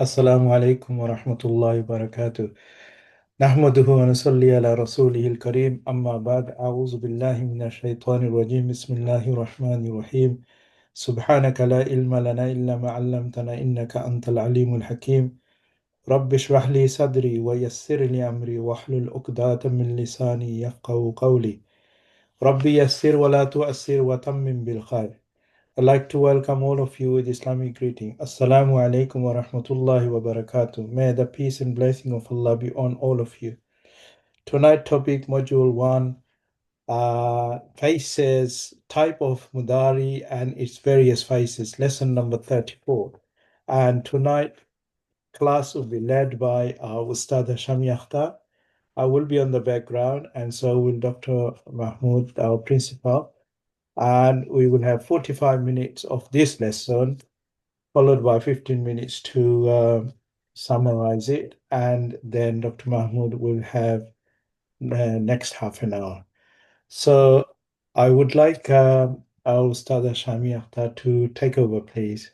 السلام عليكم ورحمة الله وبركاته. نحمده ونصلي على رسوله الكريم. أما بعد، أعوذ بالله من الشيطان الرجيم. بسم الله الرحمن الرحيم. سبحانك لا علم لنا إلا ما علمتنا إنك أنت العليم الحكيم. رب اشرح لي صدري ويسر لي أمري واحلل عقدة من لساني يفقهوا قولي. ربي يسر ولا تؤسر وتمم بالخير. I'd like to welcome all of you with Islamic greeting. Assalamu alaikum wa rahmatullahi wa barakatuh. May the peace and blessing of Allah be on all of you. Tonight topic module 1, faces, type of Mudari and its various faces, lesson number 34. And tonight class will be led by our Ustad Shami Akhtar. I will be on the background, and so will Dr. Mahmoud, our principal. And we will have 45 minutes of this lesson, followed by 15 minutes to summarize it. And then Dr. Mahmoud will have the next half an hour. So I would like our Ustad Shami Akhtar to take over, please.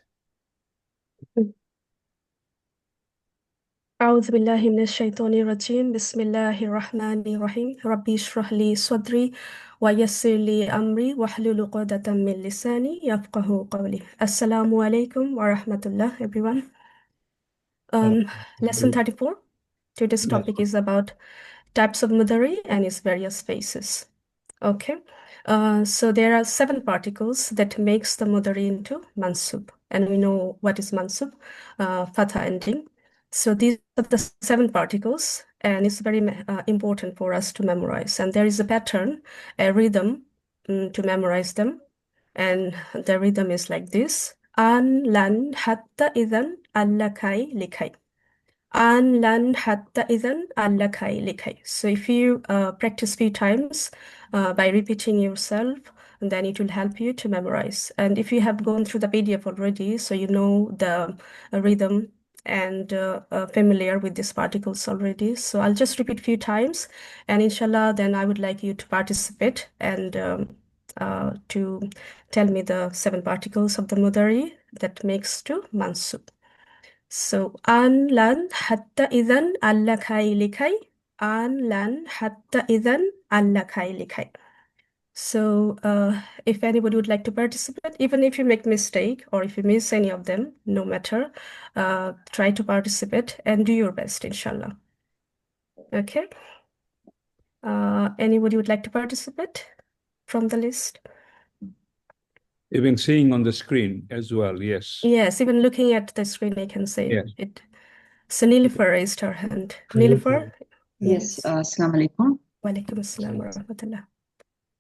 أعوذ بالله من الشيطان الرجيم بسم الله الرحمن الرحيم ربي اشرح لي صدري ويسر لي أمري واحلل عقدة من لساني يفقه قولي. Assalamu alaikum wa rahmatullah, everyone. Lesson 34. Today's topic is about types of Mudari and its various phases. Okay. So there are 7 particles that makes the Mudari into mansub, and we know what is mansub, fatha ending. So these are the 7 particles, and it's very important for us to memorize. And there is a pattern, a rhythm to memorize them. And the rhythm is like this: an, lan, hatta, idan, allakai, likai. An, lan, hatta, idan, allakai, likai. So if you practice few times by repeating yourself, then it will help you to memorize. And if you have gone through the PDF already, so you know the rhythm and familiar with these particles already. So I'll just repeat few times, and inshallah, then I would like you to participate and to tell me the 7 particles of the Mudari that makes to mansub. So an, lan, hatta, idan, allakai, likai. An, lan, hatta, idan, allakai, likai. So if anybody would like to participate, even if you make mistake or if you miss any of them, no matter, try to participate and do your best, inshallah. Okay. Anybody would like to participate from the list? Even seeing on the screen as well, yes. Yes, even looking at the screen, I can say Yes. it. So Nilufar raised her hand. Nilufar? Yes, Assalamu alaikum. Wa alaikum assalam wa rahmatullah.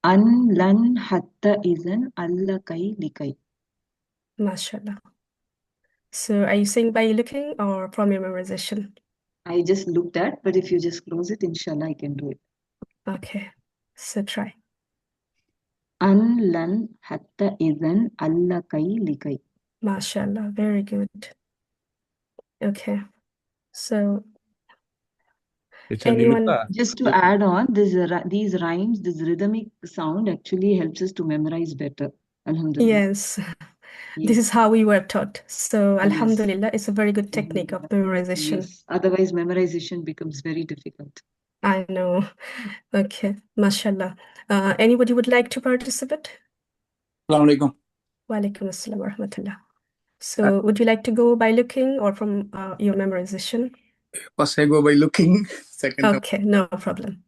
An, lan, hatta, izan, allakai, likai. MashaAllah. So are you saying by looking or from your memorization? I just looked at, but if you just close it, inshallah, I can do it. Okay, so try. An, lan, hatta, izan, allakai, likai. MashaAllah, very good. Okay, so It's anyone? Just to add on, these rhymes, this rhythmic sound actually helps us to memorize better. Alhamdulillah. Yes, this is how we were taught. So Yes. Alhamdulillah, it's a very good technique of memorization. Yes. Otherwise, memorization becomes very difficult. I know. Okay, MashaAllah. Anybody would like to participate? Assalamu alaikum. Wa alaikum assalam wa rahmatullah. So would you like to go by looking or from your memorization? First I go by looking. Second Okay, no problem.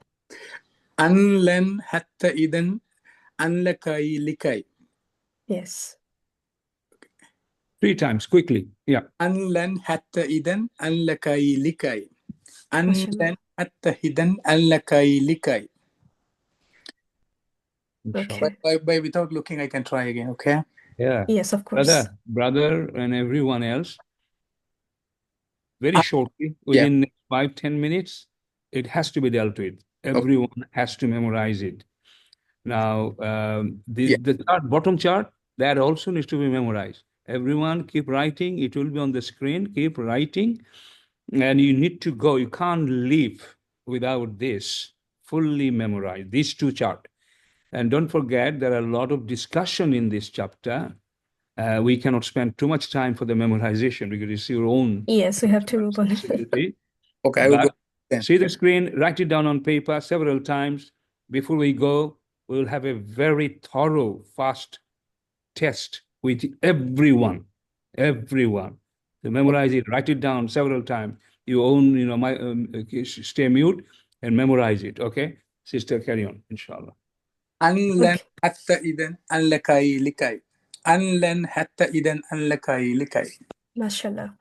An, lan, hatta, idan, allakai, likai. Yes. 3 times, quickly. Yeah. An, lan, hatta, idan, allakai, likai. An, MashaAllah. lan, hatta, idan, allakai, likai. Okay. By without looking, I can try again, okay? Yeah. Yes, of course. Brother and everyone else, very shortly, within 5-10 minutes, it has to be dealt with. Everyone has to memorize it. Now, the chart, bottom chart, that also needs to be memorized. Everyone keep writing. It will be on the screen. Keep writing. And you need to go. You can't leave without this fully memorized, these 2 charts. And don't forget, there are a lot of discussion in this chapter. We cannot spend too much time for the memorization because it's your own Yes, we have to move on. responsibility. Okay, I will go But then. see the screen, write it down on paper several times. Before we go, we'll have a very thorough, fast test with everyone. Everyone. To memorize it, write it down several times. You own, stay mute and memorize it. Okay? Sister, carry on, inshallah. أن لن Okay. حتى إذا أن لكي أن لن حتى إذا أن لكي Mashallah.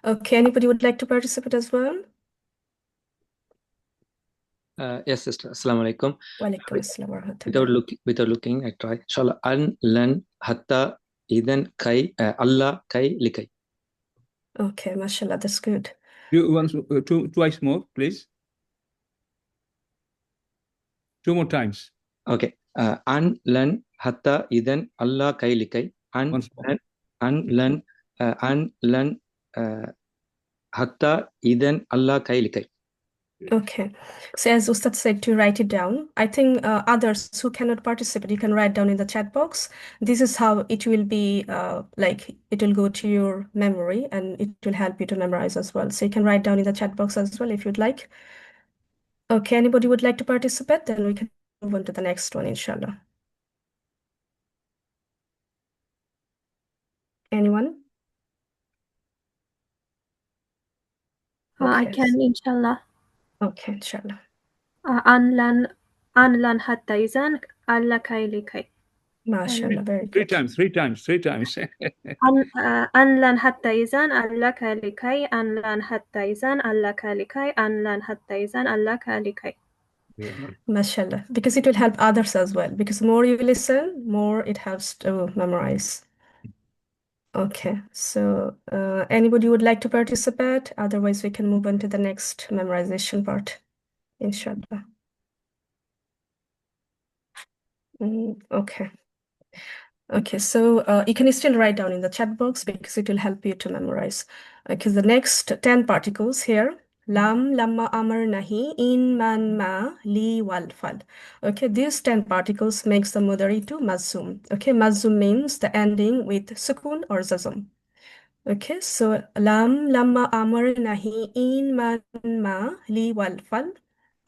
Okay, anybody would like to participate as well? Yes, sister. Assalamu alaikum. Walaikum assalam wa rahmatullah. Without looking, I try. Inshallah. An lan hatta idan kai Allah kai likai. Okay, mashallah, that's good. Twice more, please. Two more times. Okay. An lan hatta idan Allah kai likai. Once more. An lan hatta idan Allah kai likai. Okay, so as Ustad said to write it down, I think others who cannot participate, you can write down in the chat box. This is how it will be like it will go to your memory and it will help you to memorize as well. So you can write down in the chat box as well if you'd like. Okay, anybody would like to participate? Then we can move on to the next one, inshallah. Anyone? I Okay. can, inshallah. Okay, inshallah. An lan hatta izan alla kai likai. MashaAllah, very Three good. times. An lan hatta izan alla kai likai. An lan hatta izan alla kai likai. An lan hatta izan alla kai likai. MashaAllah, because it will help others as well. Because more you listen, more it helps to memorize. Okay, so anybody would like to participate? Otherwise, we can move on to the next memorization part, inshallah. Okay. Okay, so you can still write down in the chat box because it will help you to memorize. Okay, the next 10 particles here. Lam, lamma, amar, nahi, in, man, ma, li, wal, fal. Okay, these 10 particles makes the mudari to mazum. Okay, mazum means the ending with sukun or zazum. Okay, so lam, lamma, amar, nahi, in, man, ma, li, wal, fal.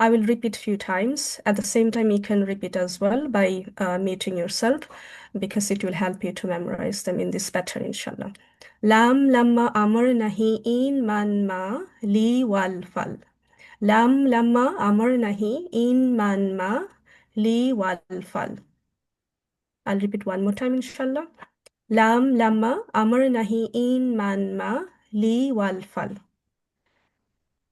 I will repeat few times. At the same time, you can repeat as well by muting yourself because it will help you to memorize them in this pattern, inshallah. Lam, lamma, amar, nahi, in, man, ma, li, wal, fal. Lam, lamma, amar, nahi, in, man, ma, li, wal, fal. I'll repeat one more time, inshallah. Lam, lamma, amar, nahi, in, man, ma, li, wal, fal.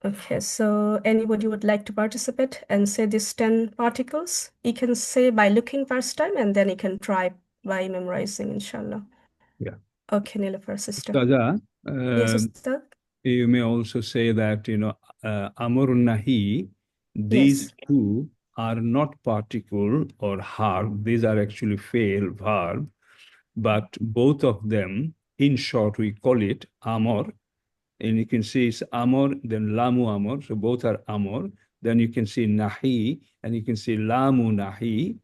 Okay, so anybody would like to participate and say these 10 particles? You can say by looking first time and then you can try by memorizing, inshallah. Yeah. Okay, Nilafar, sister. Ustaza, Yes, Ustad? you may also say that, Amar Nahi, these Yes. two are not particle or harb. These are actually fail verb, but both of them, in short, we call it Amor. And you can see it's Amor, then Lamu Amor. So both are Amor. Then you can see Nahi, and you can see Lamu Nahi.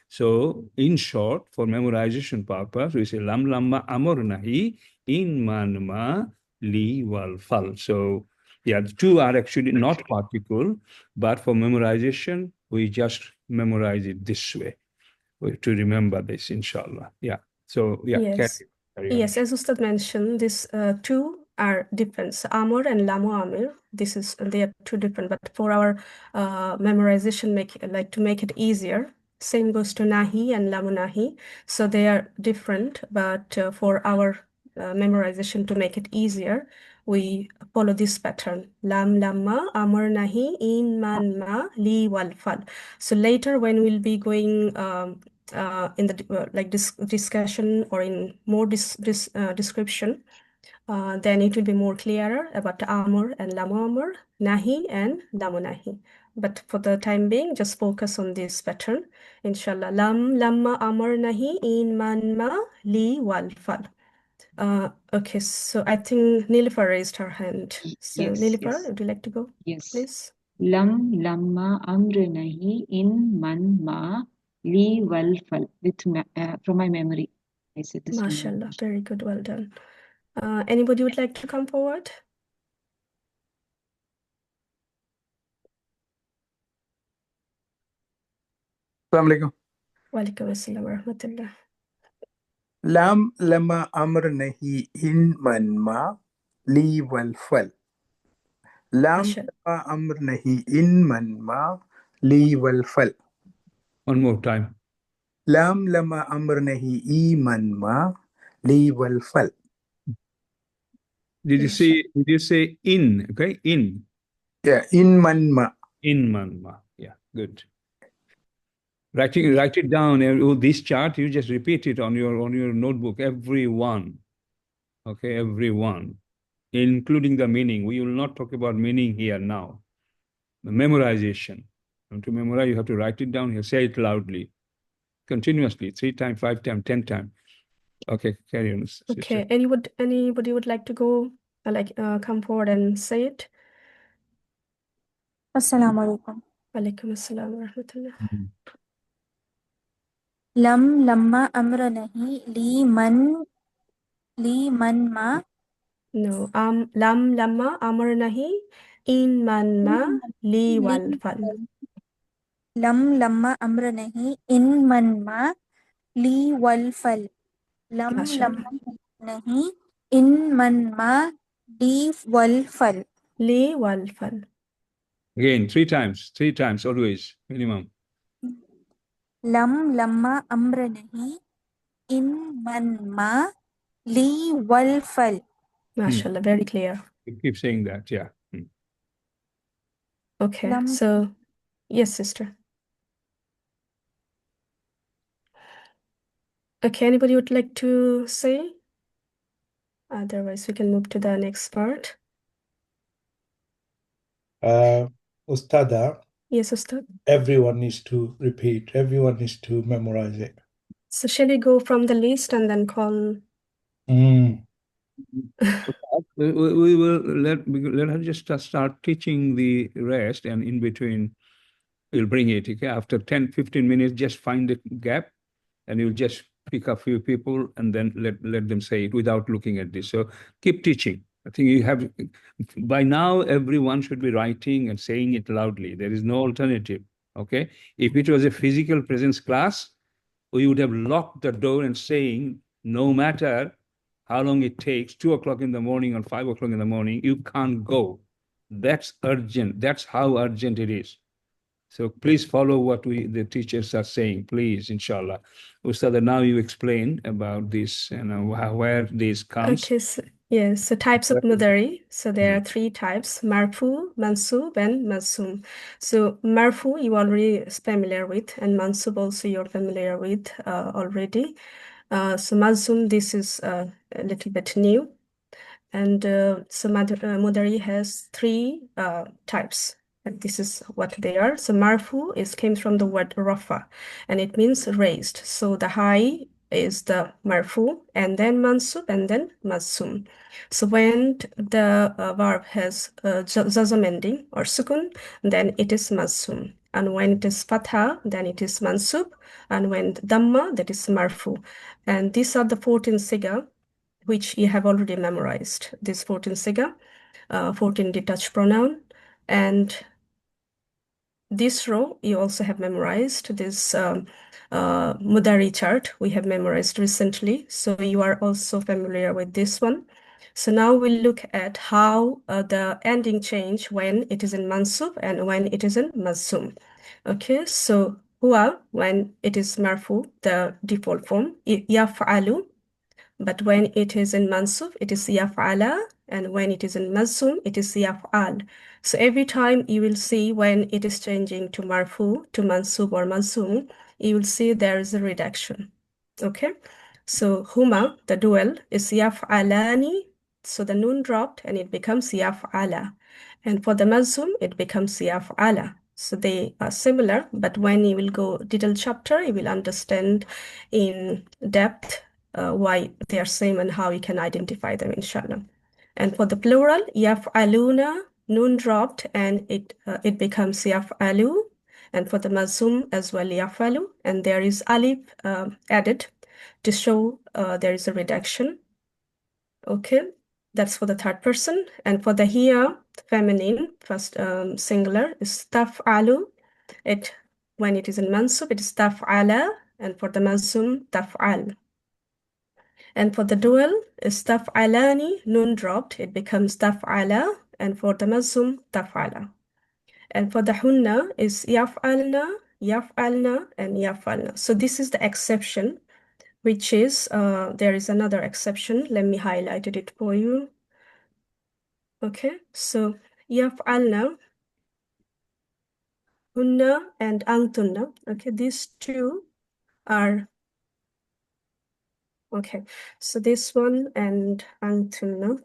So in short, for memorization purpose, we say Lam Lamma Amor Nahi, in Manma Li Wal Fal. So yeah, the two are actually not particle, but for memorization, we just memorize it this way to remember this, inshallah. Yeah. So yeah, Yes. carry on. Yes, as Ustad mentioned, these two are different. So Amor and Lamu Amir, they are two different. But for our memorization, to make it easier, same goes to Nahi and Lamu Nahi. So they are different, but for our memorization to make it easier, we follow this pattern. Lam, lamma, amar, nahi, in, man, ma, li, wal, fal. So later when we'll be going in the discussion or in more description, then it will be more clearer about amur and lamu amur, nahi and lamu nahi. But for the time being, just focus on this pattern. Inshallah. Lam, lamma, amur, nahi, in, man, ma, li, wal, fal. Okay, so I think Nilufar raised her hand. So Yes, Nilufar, yes. would you like to go, Yes. please? Lam, lamma, amr, nahi, in, man, ma, li, wal, fal. From my memory. I said this. MashaAllah, very good, well done. Anybody would like to come forward? Assalamu alaikum. Walaikum assalam wa rahmatullah. Lam lama amr nahi in man ma li wal fal. Lam lama amr nahi in man ma li wal fal. One more time. Lam lama amr nahi I man ma li wal fal. Did you say in? Okay, in. Yeah, in man ma. In manma. Yeah, good. Write it down. This chart, you just repeat it on your notebook. Everyone. Okay, everyone. Including the meaning. We will not talk about meaning here now. The memorization. And to memorize, you have to write it down here. Say it loudly. Continuously. 3 times, 5 times, 10 times. Okay, carry on. Sister. Okay, anybody would like to go, come forward and say it? Assalamu alaikum. Walaikum assalam wa rahmatullah. Lam lamma amra nahi li man ma. No, lam lamma amr nahi in man ma li wal fal. Lam lamma amra nahi in man ma li wal fal. Lam MashaAllah. lamma nahi in man ma li wal fal. Li wal fal. Again, 3 times, always, minimum. Lam lamma amra nahi in man ma li wal fal. MashaAllah, very clear. Keep saying that, yeah. Okay, Lam so yes, sister. Okay, anybody would like to say? Otherwise, we can move to the next part. Ustada, Yes, Ustad. everyone needs to repeat. Everyone needs to memorize it. So shall we go from the list and then call? We will let her just start teaching the rest, and in between we'll bring it. Okay, after 10-15 minutes, just find the gap, and you'll just pick a few people and then let them say it without looking at this. So keep teaching. I think you have, by now everyone should be writing and saying it loudly. There is no alternative. Okay, if it was a physical presence class, we would have locked the door and saying, no matter how long it takes, 2 o'clock in the morning or 5 o'clock in the morning, you can't go. That's urgent. That's how urgent it is. So please follow what the teachers are saying, please, inshallah. Ustad, now you explain about this and where this comes. Okay, so, yes, so types of Mudari. So there are 3 types, Marfu, Mansub, and Mansum. So Marfu you already familiar with, and Mansub also you're familiar with already. So Mansum, this is a little bit new. And so Mudari has 3 types. And this is what they are. So Marfu came from the word Rafa, and it means raised. So the high is the Marfu, and then Mansub, and then Masum. So when the verb has Jazam ending or Sukun, then it is Masum. And when it is Fatha, then it is Mansub. And when Dhamma, that is Marfu. And these are the 14 Siga, which you have already memorized. This 14 Siga, 14 detached pronoun, and this row you also have memorized. This Mudari chart we have memorized recently, so you are also familiar with this one. So now we'll look at how the ending change when it is in Mansub and when it is in Masum. Okay, so huwa, when it is marfu, the default form, yaf'alu. But when it is in mansub, it is yaf'ala, and when it is in masum, it is yaf'al. So every time you will see when it is changing to marfu, to mansub or mansum, you will see there is a reduction. Okay, so huma, the dual, is yaf'alani, so the noon dropped and it becomes yaf'ala. And for the mansum, it becomes yaf'ala. So they are similar, but when you will go detailed chapter, you will understand in depth why they are same and how you can identify them, inshallah. And for the plural, yaf'aluna, noon dropped, and it becomes yaf'alu. And for the mazum as well, yaf'alu, and there is alif added. to show there is a reduction. Okay, that's for the third person. And for the here feminine, first singular is taf'alu. When it is in mansub, it is taf'ala, and for the mansum, taf'al. And for the dual is taf'alani, nun dropped, it becomes taf'ala, and for the mansum, taf'ala. And for the hunna is yaf'alna, yaf'alna, and yaf'alna. So this is the exception, which is, there is another exception. Let me highlight it for you. Okay, so yaf'alna, hunna, and antunna. Okay, these two are, okay, so this one and antunna.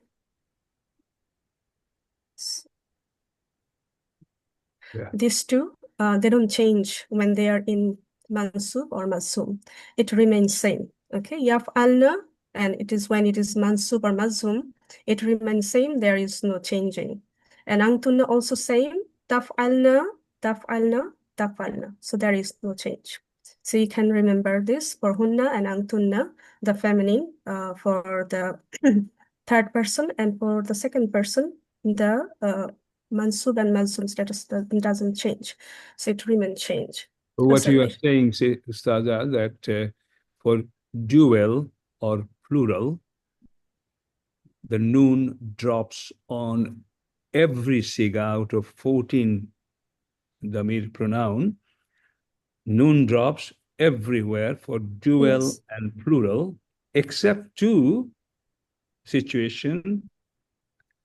Yeah. These two, they don't change when they are in mansub or masum. It remains same. Okay, yaf'alna, and it is when it is mansub or mazum, it remains same. There is no changing. And antunna also same. Taf'alna, taf'alna, taf'alna. So there is no change. So you can remember this for hunna and antunna, the feminine, for the third person, and for the second person, the mansub and mansum status doesn't change. So it remains change. What you are saying, Ustaza, that for dual or plural, the noon drops on every siga out of 14 damir pronoun. Noon drops everywhere for dual Yes. and plural, except two situation,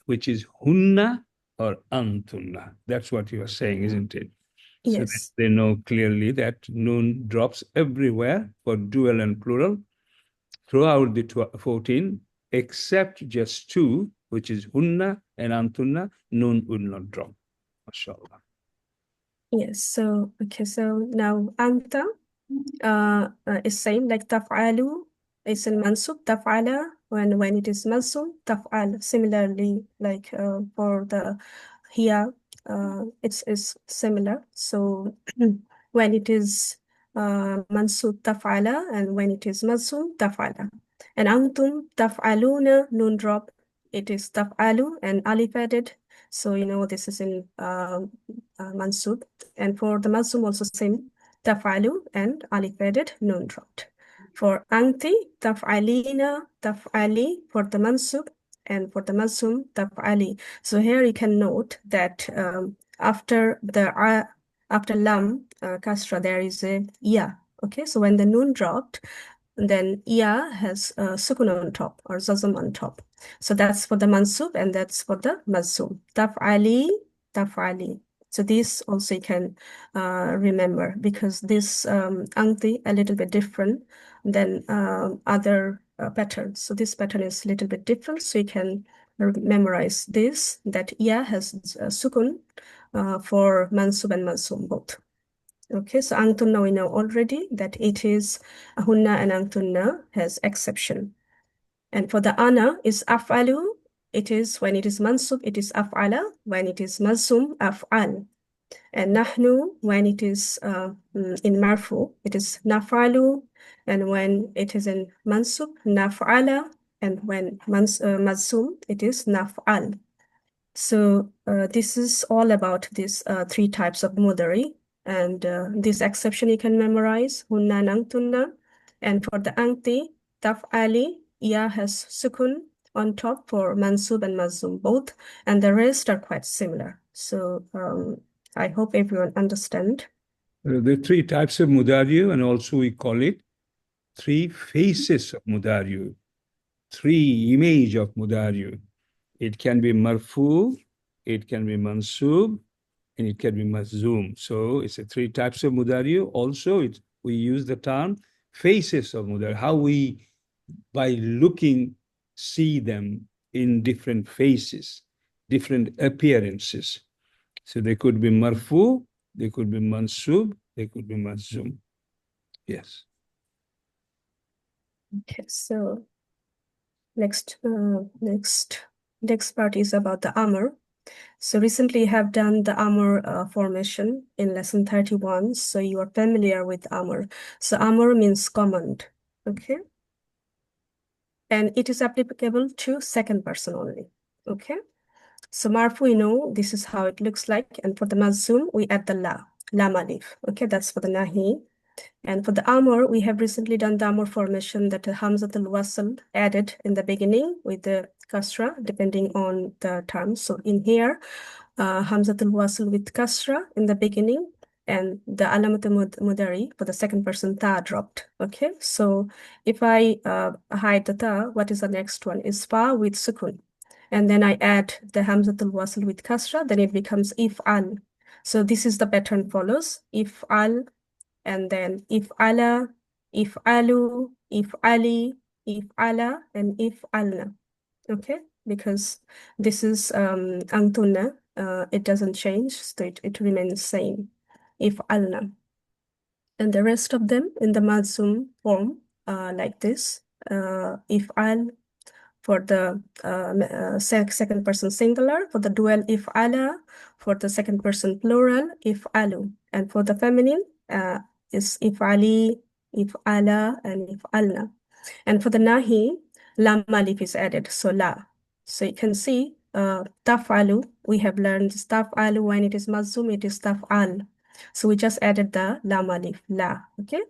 which is hunna or antunna. That's what you are saying, isn't it? So Yes. they know clearly that noon drops everywhere for dual and plural throughout the 14, except just two, which is hunna and antunna. Noon will not drop. MashaAllah. Yes. So okay. So now anta is same like taf'alu is in mansub, taf'ala when it is mansub, taf'al. Similarly, like for the here, it's similar. So when it is mansub, taf'ala, and when it is mansub, taf'ala. And antum taf'aluna, nun drop, it is taf'alu and alif added. So you know this is in mansub. And for the mansub also same, taf'alu and alif added, nun dropped. For anti, taf'alina, taf'ali for the mansub, and for the mansum, taf'ali. So here you can note that after lam kasra there is a ya. Okay, so when the nun dropped, then ya has sukun on top or zazam on top. So that's for the mansub and that's for the mansum. Taf'ali, taf'ali. So this also you can remember, because this anti a little bit different than other patterns. So this pattern is a little bit different. So you can memorize this, that ya has sukun for mansub and mansum both. Okay, so antunna we know already that it is hunna, and antunna has exception. And for the ana is af'alu. It is when it is mansub, it is af'ala. When it is mansum, af'al. And nahnu, when it is in marfu, it is naf'alu. And when it is in mansub, naf'ala. And when mansum, it is naf'al. So this is all about these three types of mudari. And this exception you can memorize, hunna and antunna. And for the anti, taf'ali, ya has sukun on top for mansub and mazum both. And the rest are quite similar. So I hope everyone understand. There are three types of mudariyu, and also we call it three faces of mudariyu, three image of mudariyu. It can be marfu, it can be mansub, and it can be mazum. So it's a three types of mudariyu. Also, we use the term faces of mudariyu, how we, by looking, see them in different faces, different appearances. So they could be marfu, they could be mansub, they could be mazum. Yes. Okay, so next part is about the amr. So recently I have done the amr formation in lesson 31. So you are familiar with amr. So amr means command. Okay. And it is applicable to second person only. Okay. So marfu, we know this is how it looks like. And for the mazum, we add the lam alif. Okay, that's for the nahi. And for the amr, we have recently done the amr formation that hamzatul wasl added in the beginning with the kasra, depending on the terms. So in here, hamzatul wasl with kasra in the beginning, and the alamatul mudari for the second person ta dropped. Okay, so if I hide the ta, what is the next one? Is fa with sukun. And then I add the hamzatul wasl with kasra, then it becomes if'al. So this is the pattern follows. If'al, and then if'ala, if'alu, if'ali, if'ala, and if'alna. Okay, because this is antuna, it doesn't change, so it remains same. If'alna. And the rest of them in the mazum form, like this. If'al for the second person singular, for the dual if'ala, for the second person plural, if'alu. And for the feminine, is if'ali, if'ala, and if'alna. And for the nahi, lam alif is added, so la. So you can see, taf'alu, we have learned taf'alu when it is mazum, it is taf'al. So we just added the lam alif, la, okay?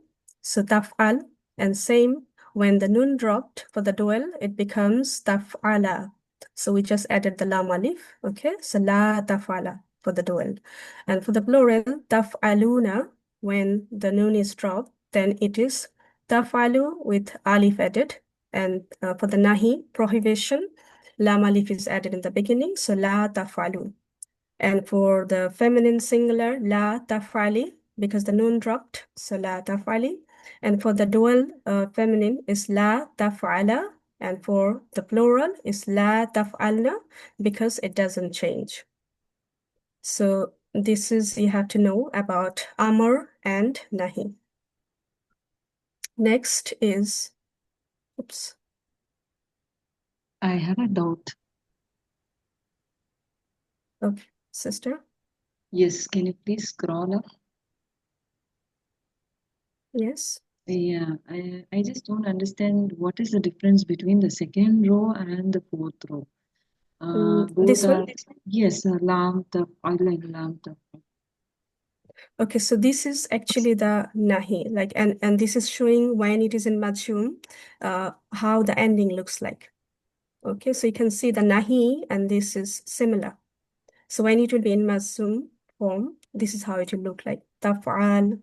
So taf'al, and same, when the nun dropped for the dual, it becomes taf'ala. So we just added the lam alif, okay? So la taf'ala for the dual. And for the plural, taf'aluna, when the nun is dropped, then it is taf'alu with alif added. And for the nahi, prohibition, lam alif is added in the beginning, so la taf'alu. And for the feminine singular, la taf'ali, because the nun dropped, so la taf'ali. And for the dual feminine is la taf'ala, and for the plural is la taf'alna, because it doesn't change. So this is, you have to know about amr and nahi. Next is, oops. I have a doubt. Okay, sister. Yes, can you please scroll up? Yes. Yeah, I just don't understand what is the difference between the second row and the fourth row. Both This are, one? yes, lam, taf, I like lam, taf. Okay, so this is actually the nahi, like, and this is showing when it is in majhum, how the ending looks like. Okay, so you can see the nahi, and this is similar. So when it will be in majhum form, this is how it will look like. Taf'al,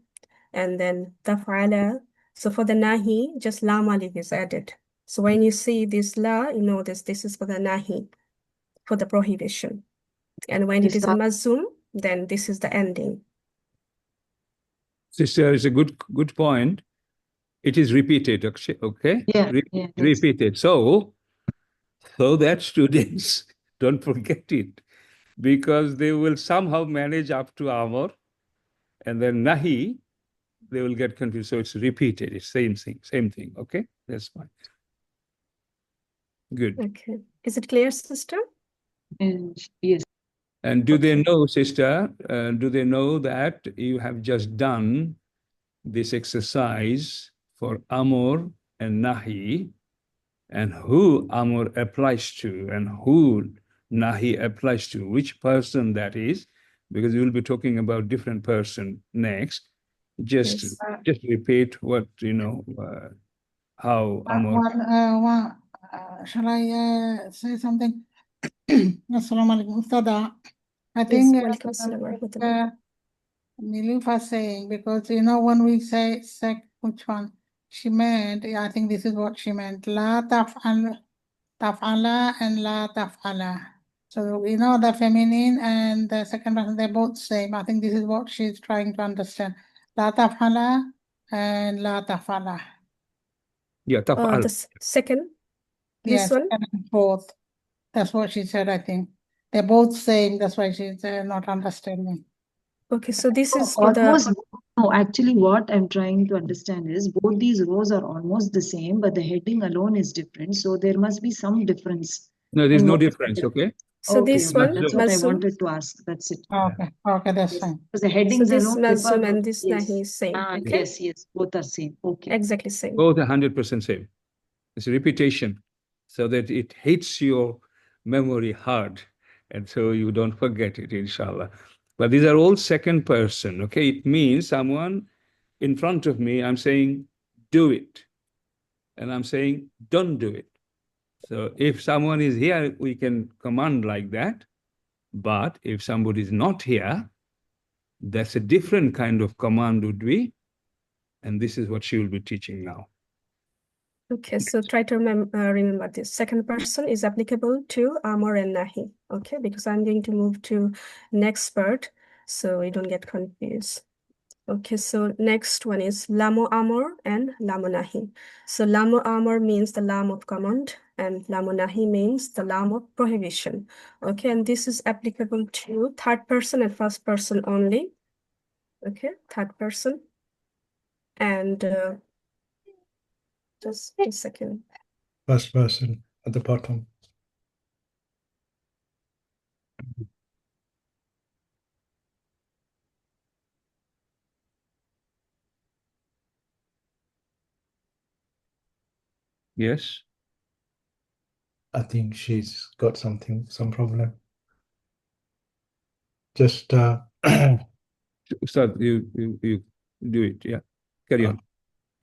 and then taf'ala. So for the nahi, just lam alif is added. So when you see this la, you know this is for the nahi, for the prohibition. And when it is in mazum, then this is the ending. Sister, it's a good point. It is repeated, okay? Yeah, yeah. Repeated. So that students don't forget it, because they will somehow manage up to amr, and then nahi, they will get confused. So it's repeated. It's same thing. Okay, that's fine. Good. Okay. Is it clear, sister? Yes. And do they know, sister, do they know that you have just done this exercise for amr and nahi, and who amr applies to and who nahi applies to, which person that is, because we will be talking about different person next. Just repeat what you know, how amr. Shall I say something? Assalamu alaikum. Ustada. I think Nilufa saying, because when we say which one she meant, I think this is what she meant. La taf'ala and la taf'ala. So the feminine and the second person, they're both same. I think this is what she's trying to understand. La taf'ala and la taf'ala. Yeah, taf'al. The second, this one? Second and fourth. That's what she said, I think. They're both same. That's why she's not understanding. Okay, so this is for No, actually what I'm trying to understand is both these rows are almost the same, but the heading alone is different. So there must be some difference. No, there's no difference, okay? So Okay, this okay. one, That's what I Mazum. wanted to ask. That's it. Okay, okay, that's Yes. fine. Because the So headings this alone Mazum differ. and this Yes. Nahi is same. Ah, Okay. yes, yes. Both are same. Okay. Exactly same. Both are 100% same. It's a repetition so that it hits your memory hard and so you don't forget it, inshallah. But these are all second person, okay? It means someone in front of me, I'm saying, do it. And I'm saying, don't do it. So if someone is here, we can command like that. But if somebody is not here, that's a different kind of command would be. And this is what she will be teaching now. Okay, so try to remember this. Second person is applicable to Amar and Nahi. Okay, because I'm going to move to next part, so we don't get confused. Okay, so next one is Lamu Amar and Lamu Nahi. So Lamu Amar means the lam of command, and Lamu Nahi means the lam of prohibition. Okay, and this is applicable to third person and first person only. Okay, third person. And just a second. First person at the bottom. Yes? I think she's got some problem. Just Ustad, you do it, yeah. Carry on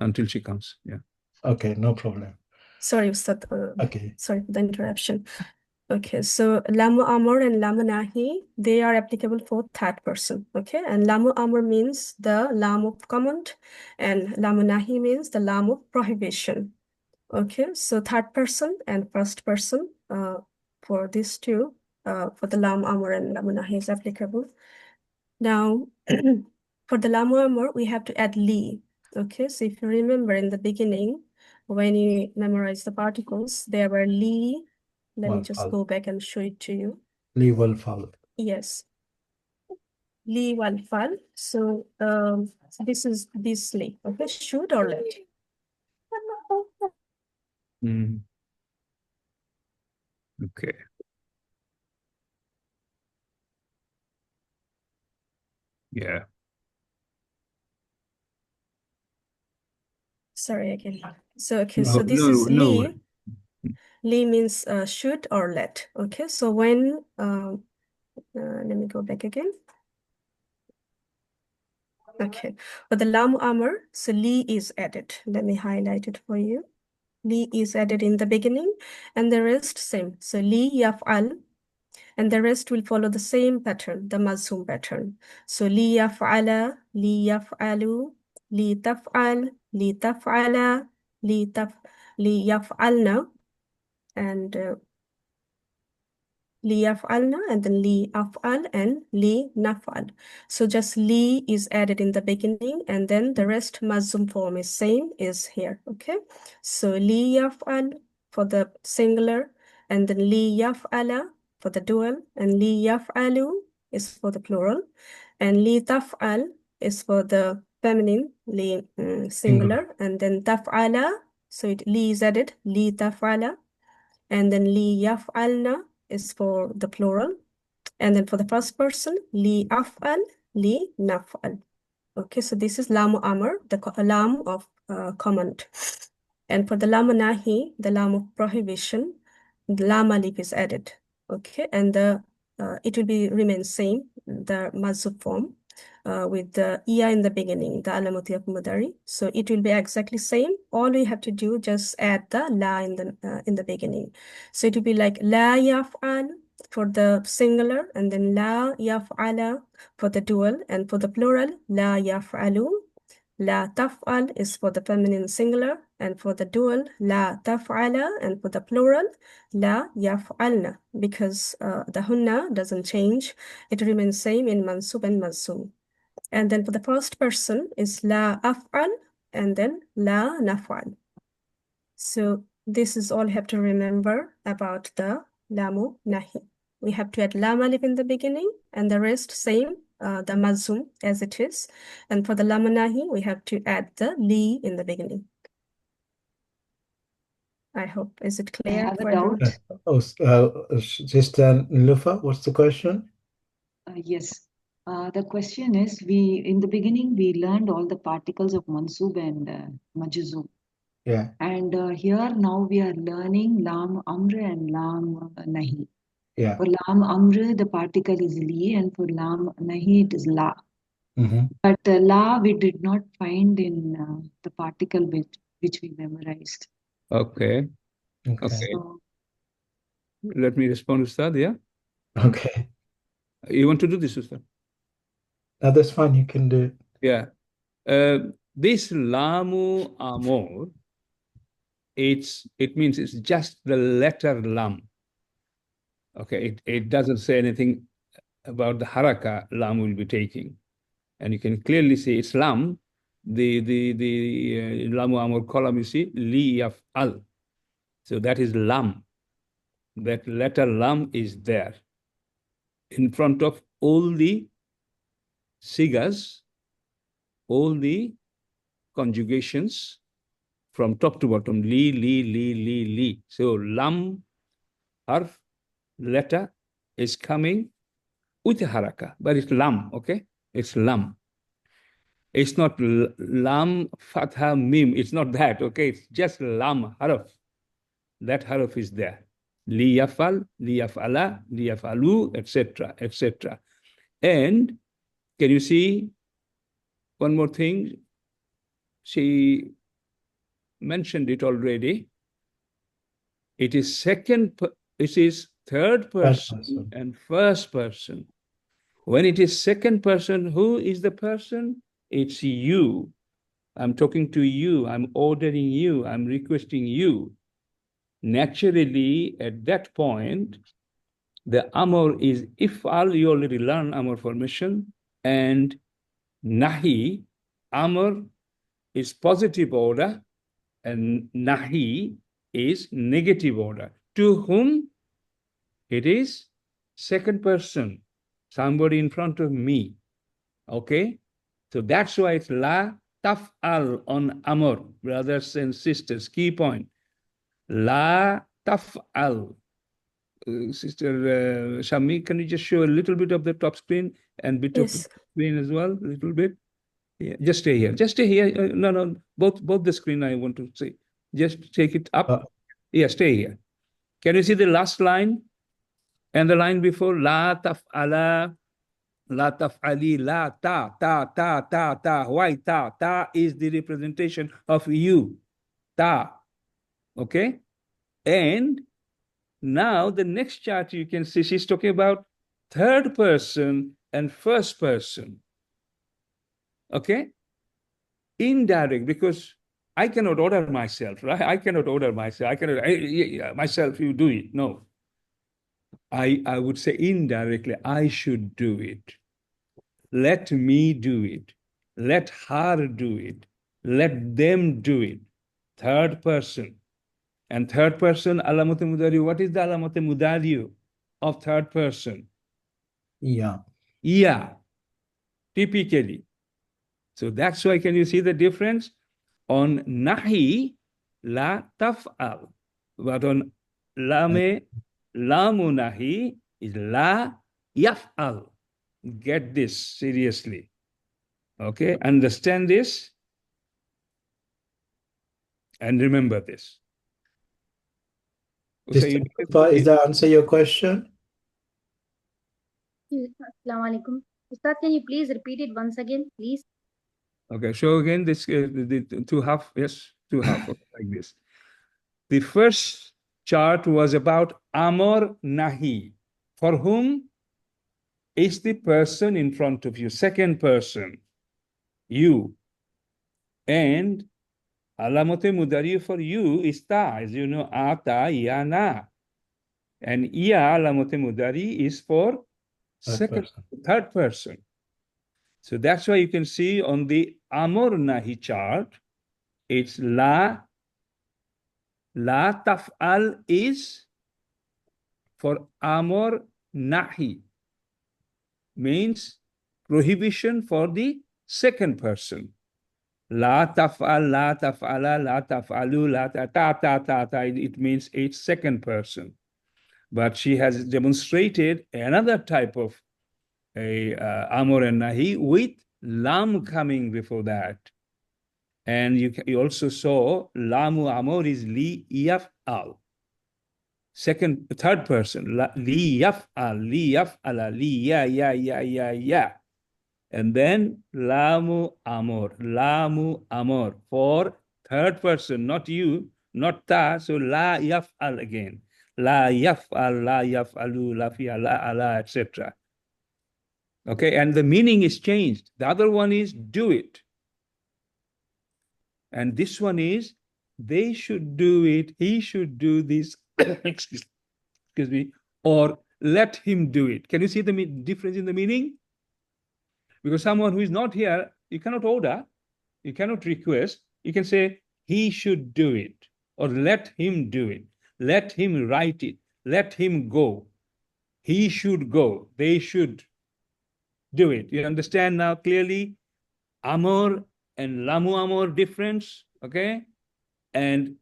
until she comes, yeah. Okay, no problem. Sorry, Ustad. Okay. Sorry for the interruption. Okay, so Lamu Amr and Lamu Nahi, they are applicable for third person. Okay, and Lamu Amr means the lam of command, and Lamu Nahi means the lam of prohibition. Okay, so third person and first person for these two, for the Lam Amr and Lamu Nahi is applicable. Now, for the Lamu Amr, we have to add li. Okay, so if you remember in the beginning, when you memorize the particles, there were li. Let me just go back and show it to you. Li wal fal. Yes. Li wal fal. So this is this li. Okay, should or let. Okay. Yeah. Sorry again. So okay, so this is li. Li means should or let. Okay, so when let me go back again. Okay, but the lam amr, so li is added. Let me highlight it for you. Li is added in the beginning, and the rest same. So li yaf'al, and the rest will follow the same pattern, the mazhum pattern. So li yaf'ala, li yaf'alu, li taf'al, li taf'ala, li yaf'alna, and li yaf'alna, and then li af'al and li naf'al. So just li is added in the beginning, and then the rest mazhum form is same is here. Okay, so li yaf'al for the singular, and then li yaf'ala for the dual, and li yaf'alu is for the plural, and li taf'al is for the feminine, li singular, and then taf'ala, so li is added, li taf'ala, and then li yaf'alna is for the plural. And then for the first person, li af'al, li naf'al. Okay, so this is lam amr, the lam of command. And for the lam nahi, the lam of prohibition, the lam alif is added. Okay, and the it will be remain same, the mazhub form. With the iya in the beginning, the alamati of Mudari. So it will be exactly same. All we have to do just add the la in the beginning. So it will be like la yaf'al for the singular, and then la yaf'ala for the dual, and for the plural, la yaf'alu. La taf'al is for the feminine singular, and for the dual, la taf'ala, and for the plural, la yaf'alna, because the hunna doesn't change. It remains same in mansub and mansub. And then for the first person is la af'al, and then la naf'al. So this is all you have to remember about the lamu nahi. We have to add lam alif in the beginning, and the rest same, the mazum as it is. And for the lamu nahi, we have to add the li in the beginning. I hope. Is it I clear have a for doubt. everyone? Sister Nilufa, what's the question? Yes. The question is, in the beginning we learned all the particles of mansub and majzub. Yeah. And here now we are learning lam amr and lam nahi. Yeah. For lam amr, the particle is li, and for lam nahi, it is la. Mm-hmm. But la we did not find in the particle which we memorized. Okay. Okay. So, Let me respond, Ustad. Yeah. Okay. You want to do this, Ustad? No, that's fine. You can do it. Yeah. This lamu amor, it means it's just the letter lam. Okay. It doesn't say anything about the haraka lam will be taking. And you can clearly see it's lam. The lamu amor column, you see, li yaf al. So that is lam. That letter lam is there in front of all the sigas, all the conjugations from top to bottom. Li, li, li, li, li. So lam, harf, letter is coming with a haraka, but it's lam, okay? It's lam. It's not lam, fatha, mim. It's not that, okay? It's just lam, harf. That harf is there. Li yafal, li yafala, li yafalu, etc., etc. And can you see one more thing? She mentioned it already. It is third person and first person. When it is second person, who is the person? It's you. I'm talking to you. I'm ordering you. I'm requesting you. Naturally, at that point, the amor is ifal. You already learn amor formation, and nahi, amor is positive order, and nahi is negative order. To whom? It is second person, somebody in front of me. Okay? So that's why it's la taf'al on amor, brothers and sisters. Key point. La taf'al. Sister Shami, can you just show a little bit of the top screen and bit of the screen as well? A little bit. Yeah, just stay here. Just stay here. No, both the screen I want to see. Just take it up. Yeah, stay here. Can you see the last line and the line before? La taf'ala, la taf'ali, la ta. Why ta? Ta is the representation of you. Ta. Okay? And now the next chart you can see she's talking about third person and first person. Okay? Indirect, because I cannot order myself, right? I cannot order myself. I cannot, myself, you do it. No. I would say indirectly, I should do it. Let me do it. Let her do it. Let them do it. Third person. And third person, alamate mudari. What is the alamate mudari of third person? Yeah. Yeah. Typically. So that's why, can you see the difference? On nahi, la taf'al. But on lamu nahi is la yaf'al. Get this seriously. Okay, understand this and remember this. Does that answer your question? Assalamu alaikum. Ustad, can you please repeat it once again, please? Okay, show again this the two half. Yes, two half like this. The first chart was about amor nahi. For whom? Is the person in front of you, second person, you. And alamote mudari for you is ta, as you know, ata, ya, na. And ya, alamote mudari is for third person. So that's why you can see on the amor nahi chart, it's la taf'al is for amor nahi, means prohibition for the second person. La taf'al, la taf'ala, la taf'alu, la ta. It means each second person. But she has demonstrated another type of a amr and nahi with lam coming before that. And you also saw lamu amr is li yaf'al. Third person, li yaf'ala, li ya. And then lamu amor for third person, not you, not ta. So la yaf'al again. La yaf'al, la yaf'alu, la fi'ala, ala, etc. Okay, and the meaning is changed. The other one is do it. And this one is they should do it, he should do this, excuse me, or let him do it. Can you see the difference in the meaning? Because someone who is not here, you cannot order, you cannot request. You can say, he should do it, or let him do it, let him write it, let him go. He should go, they should do it. You understand now clearly? Amor and lamu amor difference, okay? And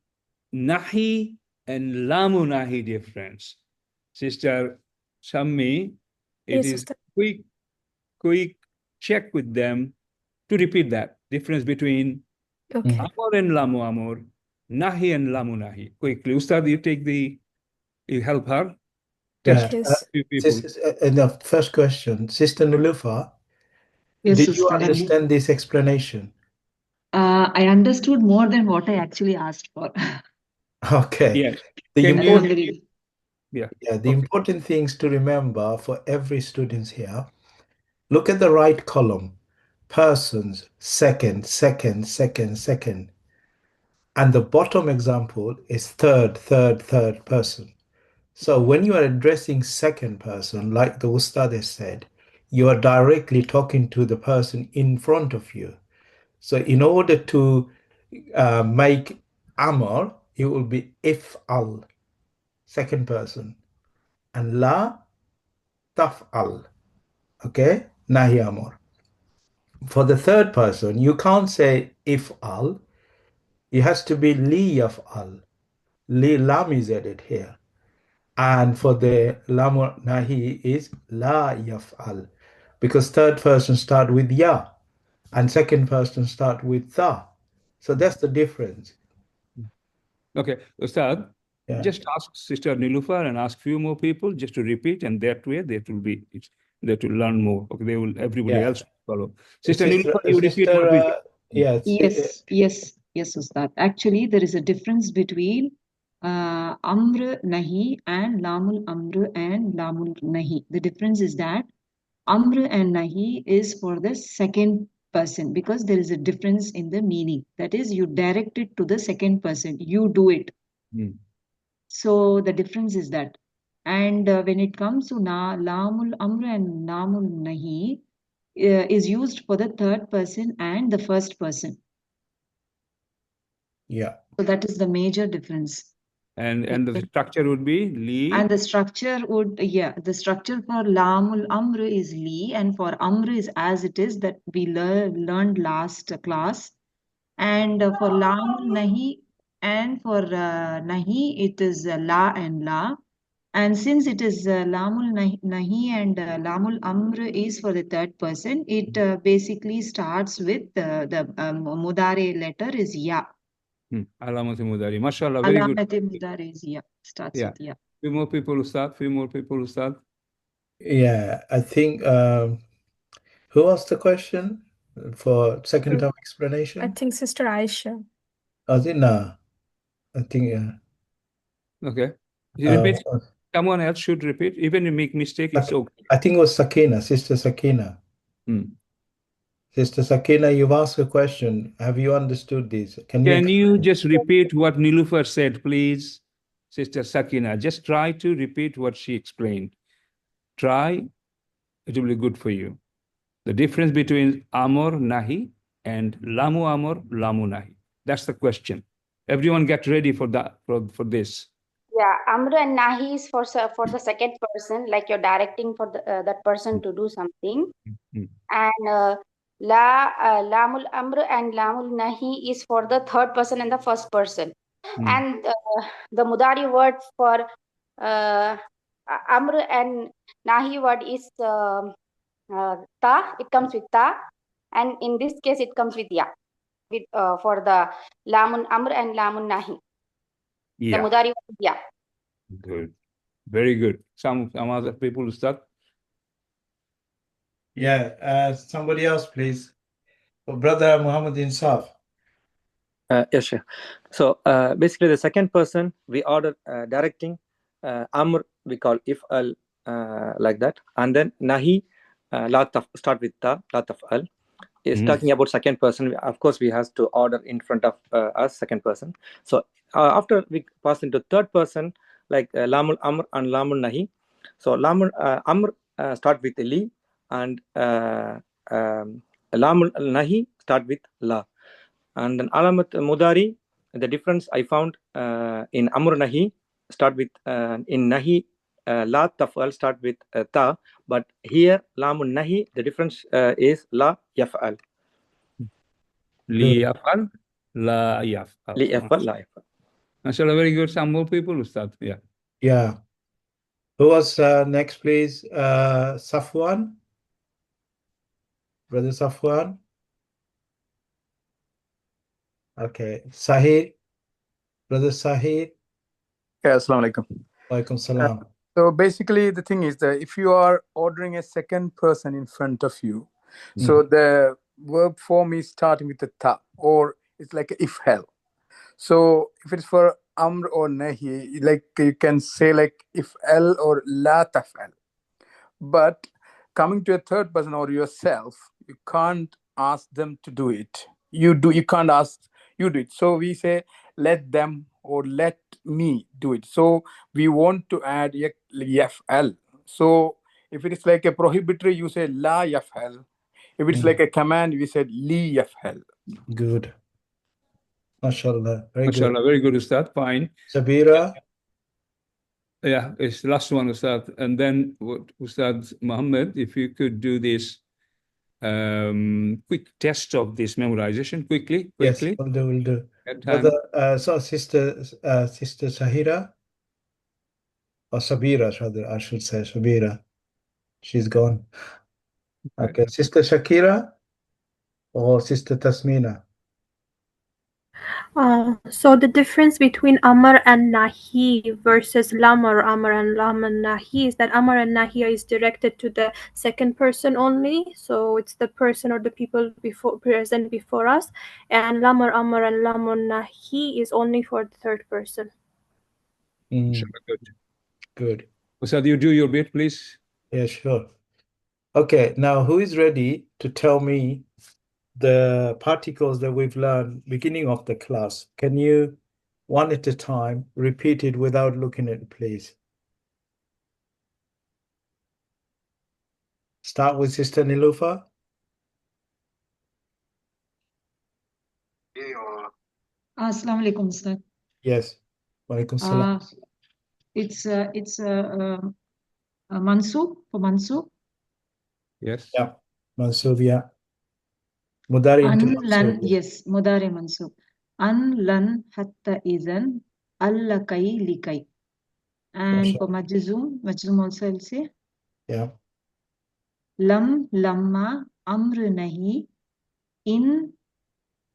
nahi and lamu nahi difference. Sister Shammi, it Yes, is sister. quick check with them to repeat that difference between Okay. amor and lamu amor, nahi and lamu nahi. Quickly, Ustad, you help her. Test Yes. few people. And the first question, Sister Nulufa, Yes, did you Ustad. understand this explanation? I understood more than what I actually asked for. Okay. Yes. The Can you? important, Yeah. the important things to remember for every student here, look at the right column, persons, second. And the bottom example is third person. So when you are addressing second person, like the Ustad has said, you are directly talking to the person in front of you. So in order to make amar, it will be if'al, second person, and la taf'al, okay, nahi amar. For the third person, you can't say if'al, it has to be li yaf'al. Li lam is added here. And for the lamu nahi is la yaf'al, because third person start with ya and second person start with tha. So that's the difference. Okay, Ustad, Yeah. just ask Sister Nilufar and ask few more people just to repeat, and that way they will learn more. Okay, everybody else will follow. Sister Nilufar, you repeat what we did. Yes, Ustad. Actually, there is a difference between Amr Nahi and Lamul Amr and Lamul Nahi. The difference is that Amr and Nahi is for the second person because there is a difference in the meaning. That is, you direct it to the second person. You do it. So the difference is that. And when it comes to Lamul Amr and Lamul Nahi, is used for the third person and the first person. Yeah. So that is the major difference. And the structure would be li. And the structure the structure for Lamul Amr is li, and for Amr is as it is that we learned last class. And for Lamul Nahi and for Nahi, it is la and la. And since it is Lamul Nahi and Lamul Amr is for the third person, it basically starts with the Mudari letter is ya. Alamati Mudari. Mashallah, very good. Alamati Mudari is ya. Starts with ya. Few more people, Ustad. Yeah, I think, who asked the question for second term explanation? I think Sister Aisha. No. I think, Okay. You repeat. Someone else should repeat. Even you make mistake, it's okay. I think it was Sakina, Sister Sakina. Sister Sakina, you've asked a question. Have you understood this? Can you just repeat what Nilufar said, please? Sister Sakina, just try to repeat what she explained. Try, it will be good for you. The difference between Amor Nahi and Lamu Amor, Lamu Nahi. That's the question. Everyone get ready for that for this. Yeah, Amr and Nahi is for the second person, like you're directing for that person to do something. And Lamul Amr and Lamul Nahi is for the third person and the first person. And the Mudari word for Amr and Nahi word is Ta. It comes with Ta. And in this case, it comes with Ya. With, for the Lamun Amr and Lamun Nahi. The Mudari word, Ya. Good. Very good. Some other people start. Yeah, somebody else, please. Brother Muhammad Insaf. Yes, sure. So basically, the second person we order directing Amr we call if al like that, and then Nahi start with ta la taf'al is talking about second person. Of course, we have to order in front of us second person. So after we pass into third person like Lamul Amr and Lamul Nahi. So Lamul Amr start with li and Lamul Nahi start with la. And then Alamat Mudari, the difference I found in Amr Nahi start with in Nahi La Taf'al start with Ta, but here Lamun Nahi the difference is La Yaf'al. Li yaf'al, la yaf'al. Li Yaf'al, La Yaf'al. Mashallah, very good. Some more people start. Yeah. Yeah. Who was next, please? Safwan? Brother Safwan? Okay. Sahir? Brother Sahir? Yeah, assalamu alaikum. Walaikum salam. So basically, the thing is that if you are ordering a second person in front of you, so the verb form is starting with a ta, or it's like a if hell. So if it's for amr or nahi, like you can say like if el or la taf'al. But coming to a third person or yourself, you can't ask them to do it. You can't ask you do it. So we say let them or let me do it. So we want to add yaf'al. So if it is like a prohibitory, you say la yaf'al. If it's like a command, we said li yaf'al. Good. MashaAllah. Very Mashallah, good. very good, Ustad. Fine. Sabira? Yeah, it's the last one, Ustad. And then Ustad Muhammad, if you could do this quick test of this memorization quickly. Yes, we'll do. Brother, Sister Sahira? Or Sabira, rather, I should say. Sabira. She's gone. Okay. Sister Shakira? Or Sister Tasmina? So the difference between Amr and Nahi versus Lamr, Amr and Lamr Nahi is that Amr and Nahi is directed to the second person only. So it's the person or the people present before us. And Lamr, Amr and Lamr Nahi is only for the third person. Good. Ustad, you do your bit, please. Yeah, sure. Okay, now who is ready to tell me the particles that we've learned beginning of the class? Can you, one at a time, repeat it without looking at it, please? Start with Sister Nilufa. Assalamu alaikum, Ustad. Yes. Walaikum salam. It's Mansub for Mansub. Yes. Yeah. Mansub, yeah. Mudari into Lan, Mansub. yes, Mudari Mansub. An lan hatta izan allakai likai. And for Majzum also I'll say. Yeah. Lam lamma amr nahi in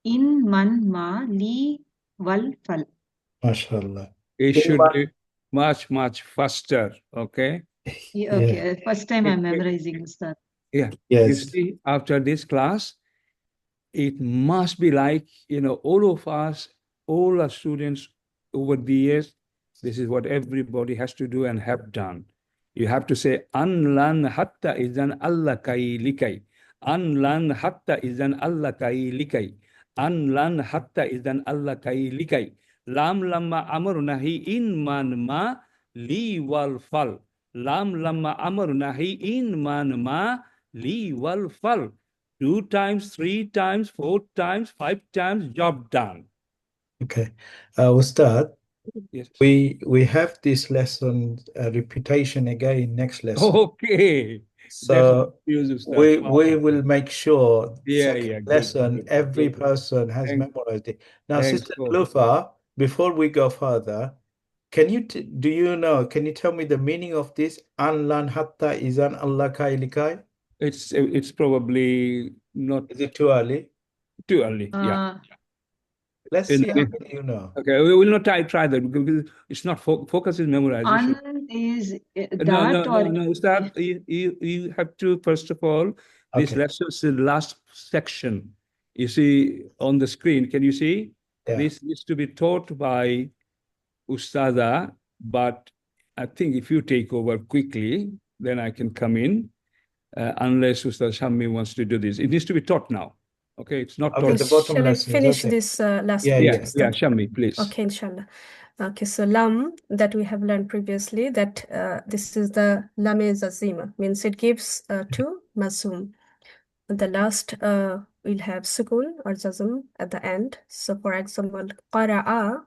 man ma li wal fal. MashaAllah. It should be much, much faster, okay? Yeah, okay. First time I'm memorizing, Ustad. Yeah. Yes. You see, after this class, it must be like, all of us, all our students over the years, this is what everybody has to do and have done. You have to say, Anlan hatta izan Allah kai likai. Anlan hatta izan Allah kai likai. Anlan hatta izan Allah kai likai. Lam lamma amr nahi in man ma li wal fal. Lam lamma amr nahi in man ma li wal fal. 2 times, 3 times, 4 times, 5 times, job done. Okay. Ustad, yes. We have this lesson repetition again next lesson. Okay. So confused, Ustad. we will make sure Yeah, second yeah, good, lesson good, every good. person has Thanks. memorized it. Now, Thanks. Sister Oh, Lufa, before we go further, can you can you tell me the meaning of this? An lan hatta izan Allah kai likai? it's probably not Is it too early? too early. Yeah. Let's see how many you know. Okay, we will not try that because it's not focus is memorization. An is No, that or Ustad, you have to, first of all, this Okay. lesson is the last section. You see on the screen, can you see? Yeah. This needs to be taught by Ustada, but I think if you take over quickly, then I can come in, unless Ustad Shammi wants to do this. It needs to be taught now. Okay, it's not Okay, taught. the bottom Shall I lesson is finish okay. this last Yeah, bit? yeah. Yeah, Shammi, please. Okay, inshallah. Okay, so lam that we have learned previously, that this is the lame zazima, means it gives to mazum. The last will have sukun or zazm at the end. So for example, qara'a,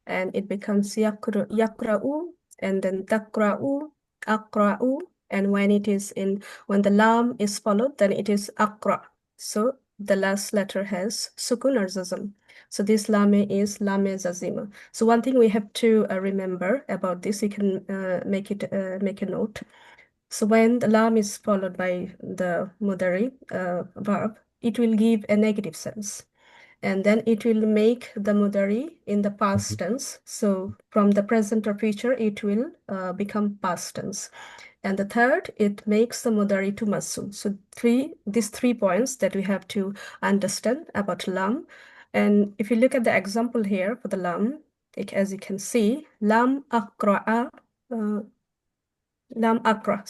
and it becomes yakra'u, and then takra'u, aqra'u, and when the lam is followed, then it is aqra. So the last letter has sukun or zazm. So this lame is lame zazima. So one thing we have to remember about this, you can make a note. So when the lam is followed by the mudari verb, it will give a negative sense. And then it will make the mudari in the past tense. So from the present or future, it will become past tense. And the third, it makes the mudari to masum. So these 3 points that we have to understand about lam. And if you look at the example here for the lam, as you can see, lam akra'a, lam akra.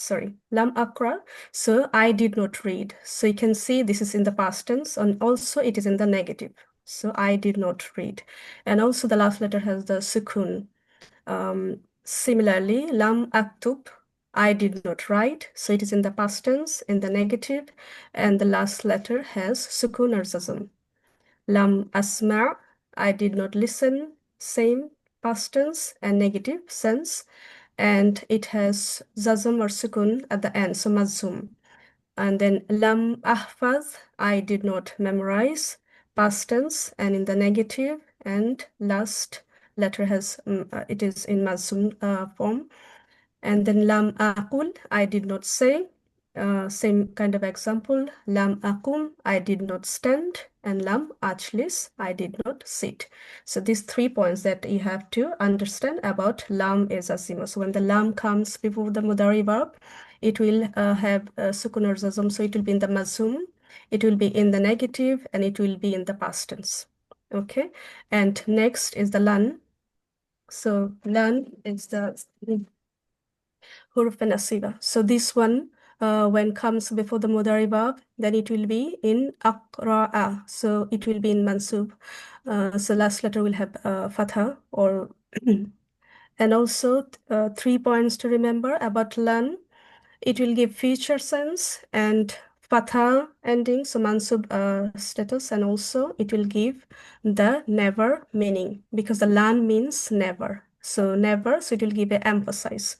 So I did not read. So you can see this is in the past tense, and also it is in the negative. So I did not read. And also the last letter has the sukun. Similarly, lam aktub, I did not write. So it is in the past tense, in the negative, and the last letter has sukun or zazm. Lam asma', I did not listen. Same past tense and negative sense, and it has zazm or sukun at the end, so mazum. And then lam ahfaz, I did not memorize, past tense and in the negative, and last letter has it is in mazum form. And then lam aqul, I did not say. Same kind of example. Lam akum, I did not stand. And lam ajlis, I did not sit. So these 3 points that you have to understand about lam is azima. So when the lam comes before the mudari verb, it will have sukun or zazm. So it will be in the mazum, it will be in the negative, and it will be in the past tense. Okay. And next is the lan. So lan is the huruf nasiba. So this one, when comes before the mudari verb, then it will be in aqra'a. So it will be in mansub. So last letter will have fatha or and also 3 points to remember about lan. It will give future sense and fatha ending, so mansub status, and also it will give the never meaning because the lan means never. So never, so it will give an emphasis.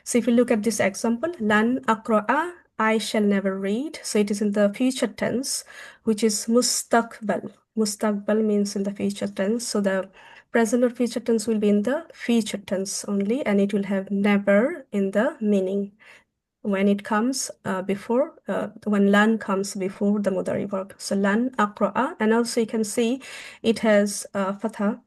So if you look at this example, lan aqra'a, I shall never read. So it is in the future tense, which is mustaqbal. Mustaqbal means in the future tense. So the present or future tense will be in the future tense only, and it will have never in the meaning when it comes when lan comes before the mudari verb. So lan aqra'a, and also you can see it has fatha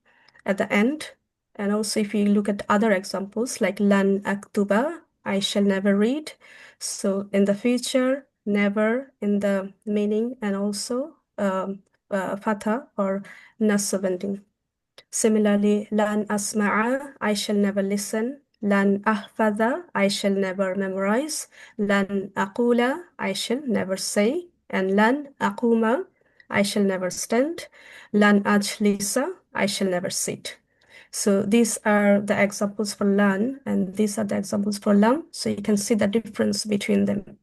at the end. And also if you look at other examples like lan aktuba, I shall never read. So in the future, never in the meaning, and also fatha or nasab ending. Similarly, lan asma'a, I shall never listen. Lan ahfadha, I shall never memorize. Lan aqula, I shall never say. And lan aquma, I shall never stand. Lan ajlisa, I shall never sit. So these are the examples for lan, and these are the examples for lam. So you can see the difference between them.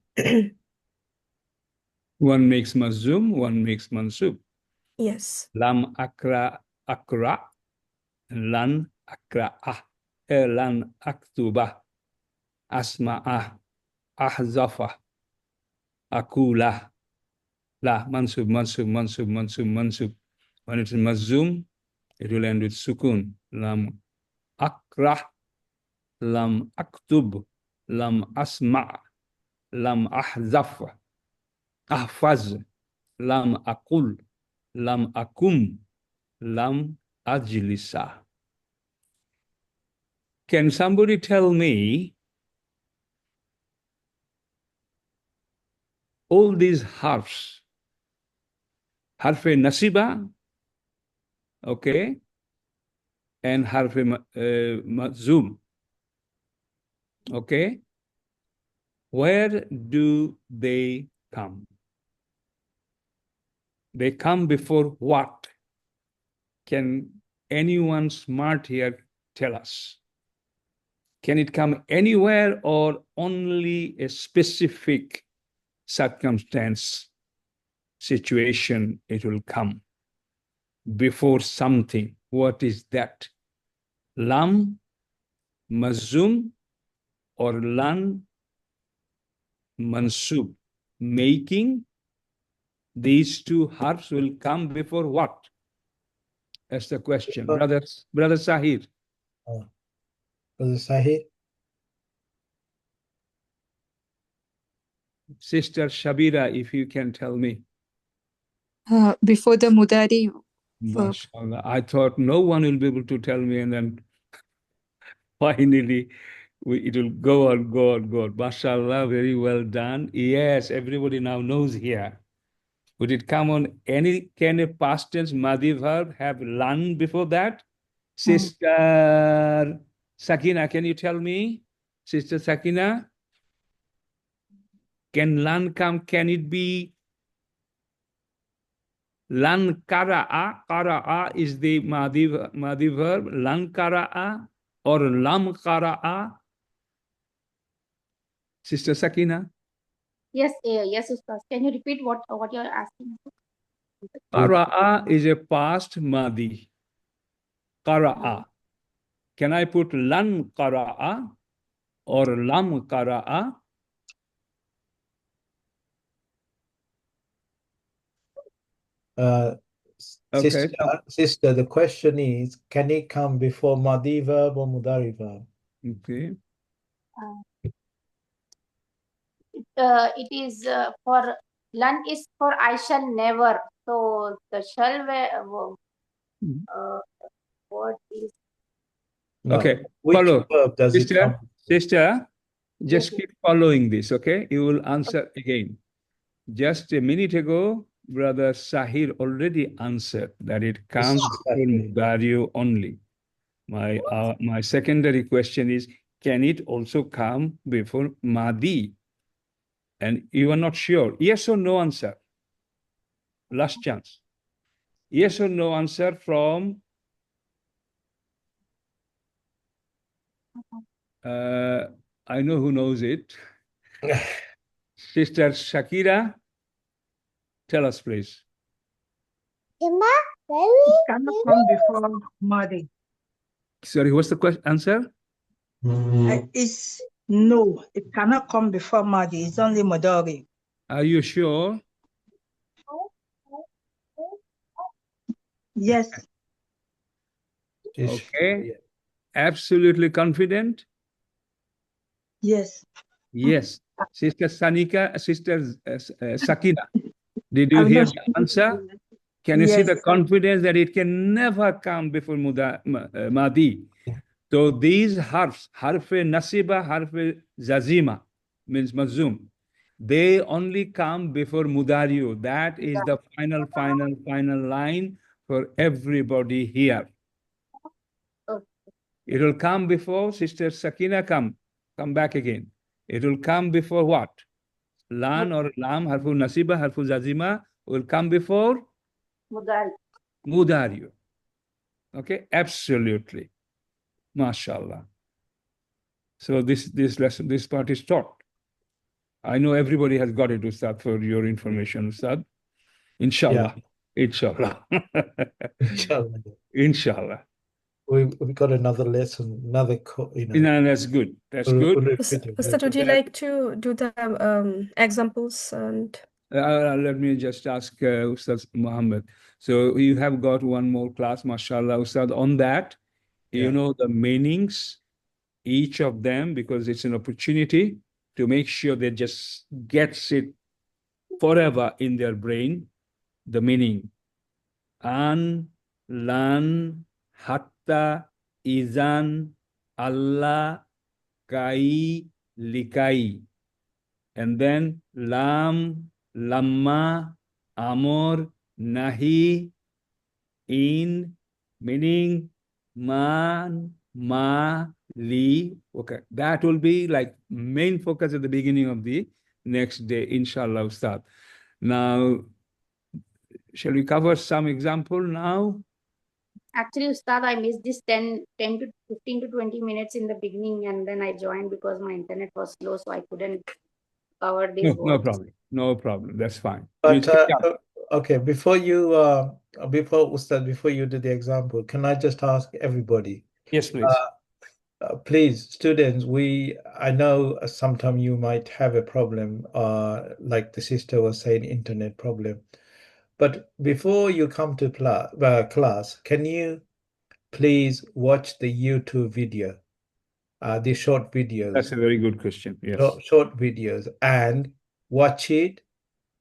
One makes mazum, one makes mansub. Yes. Lam akra, lan akra'ah, lan aktuba, asma'ah, ahzafa. Akula. La, mansub, mansub, mansub, mansub, mansub. When it's mazum, it will end with sukun. Lam akrah, lam aktub, lam asma, lam ahzaf, ahfaz, lam akul, lam akum, lam ajlisa. Can somebody tell me all these harfs? Harfe nasiba, okay, and harfe mazum, okay. Where do they come? They come before what? Can anyone smart here tell us? Can it come anywhere or only a specific circumstance, situation, it will come before something? What is that? Lam, mazum, or lan, mansub, making these two harfs will come before what? That's the question. Brother Sahir. Brother Sahir. Sister Shabira, if you can tell me. Before the Mudari verb. MashaAllah. I thought no one will be able to tell me, and then finally it will go on, go on, go on. MashaAllah, very well done. Yes, everybody now knows here. Would it come on any, can a past tense Madi verb have lan before that? Sister Sakina, can you tell me? Sister Sakina? Can lan come? Can it be lan kara'a? Kara'a is the Madi verb. Lan kara'a or lam kara'a? Sister Sakina? Yes, yes, Ustaz. Can you repeat what you're asking? Qara'a is a past Madi. Qara'a. Can I put lan qara'a or lam qara'a? Okay. Sister, the question is, can it come before Madi verb or Mudari verb? Okay. It is for lan is for I shall never. So the shall word is. No. Okay. Which Follow. verb does it come? Sister, just Yes, keep following this, okay? You will answer again. Just a minute ago, Brother Sahir already answered that it comes from Mudari only. My secondary question is, can it also come before Madi? And you are not sure. Yes or no answer? Last chance. Yes or no answer from I know who knows it. Sister Shakira, tell us, please. It cannot come before Madi. Sorry, what's the answer? It's no, it cannot come before Madi. It's only Mudari. Are you sure? Yes. Okay. Absolutely confident? Yes. Yes. Sister Sakina, did you hear the answer? Can you see the confidence that it can never come before Madi? So these harfs, harfe nasiba, harfe zazima, means mazum, they only come before Mudariyu. That is the final line for everybody here. It will come before, Sister Sakina, come back again. It will come before what? Lan or lam, harfu nasiba, harfu zazima, will come before Mudariyu. Okay, absolutely. MashaAllah. So this lesson, this part is taught. I know everybody has got it, Ustad, for your information, Ustad. Inshallah. Yeah. Inshallah. Inshallah. Inshallah. we got another lesson, another No, that's good. That's good. Ustad, would you like to do the examples and let me just ask Ustad Muhammad. So you have got one more class, mashallah, Ustad, on that. You know the meanings, each of them, because it's an opportunity to make sure they just gets it forever in their brain, the meaning. An, lan, hatta, izan, Allah, kai, likai. And then lam, lamma, amor, nahi, in, meaning man, ma, li. Okay, that will be like main focus at the beginning of the next day, inshallah, Ustad. Now, shall we cover some example now? Actually, Ustad, I missed this 10 to 15 to 20 minutes in the beginning, and then I joined because my internet was slow, so I couldn't cover these No words. problem. No problem. That's fine. But okay, before Ustad, before you do the example, can I just ask everybody? Yes, please. Please, students, I know sometimes you might have a problem, like the sister was saying, internet problem. But before you come to class, can you please watch the YouTube video, the short videos? That's a very good question. Yes. Short videos, and watch it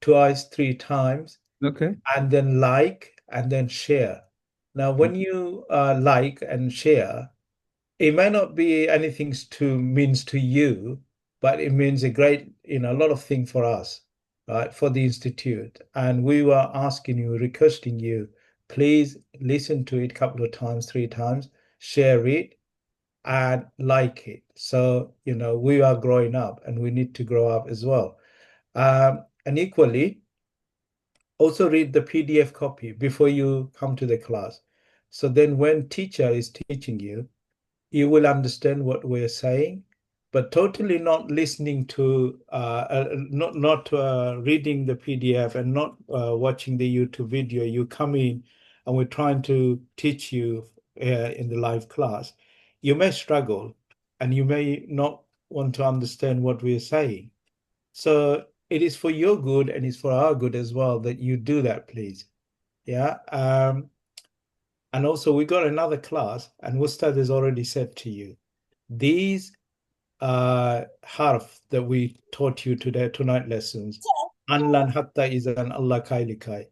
twice, 3 times. Okay. And then like and then share. Now, when you like and share, it may not be anything means to you, but it means a lot of thing for us, right? For the institute. And we were asking you, requesting you, please listen to it a couple of times, 3 times, share it and like it. So, we are growing up and we need to grow up as well. And equally, also read the PDF copy before you come to the class. So then when teacher is teaching you, you will understand what we're saying, but totally not listening to, not reading the PDF and not watching the YouTube video. You come in and we're trying to teach you in the live class. You may struggle and you may not want to understand what we're saying. So it is for your good and it's for our good as well that you do that, please. Yeah. And also we got another class, and Ustad has already said to you, these harf that we taught you tonight lessons, anlan hatta izan Allah kailikai,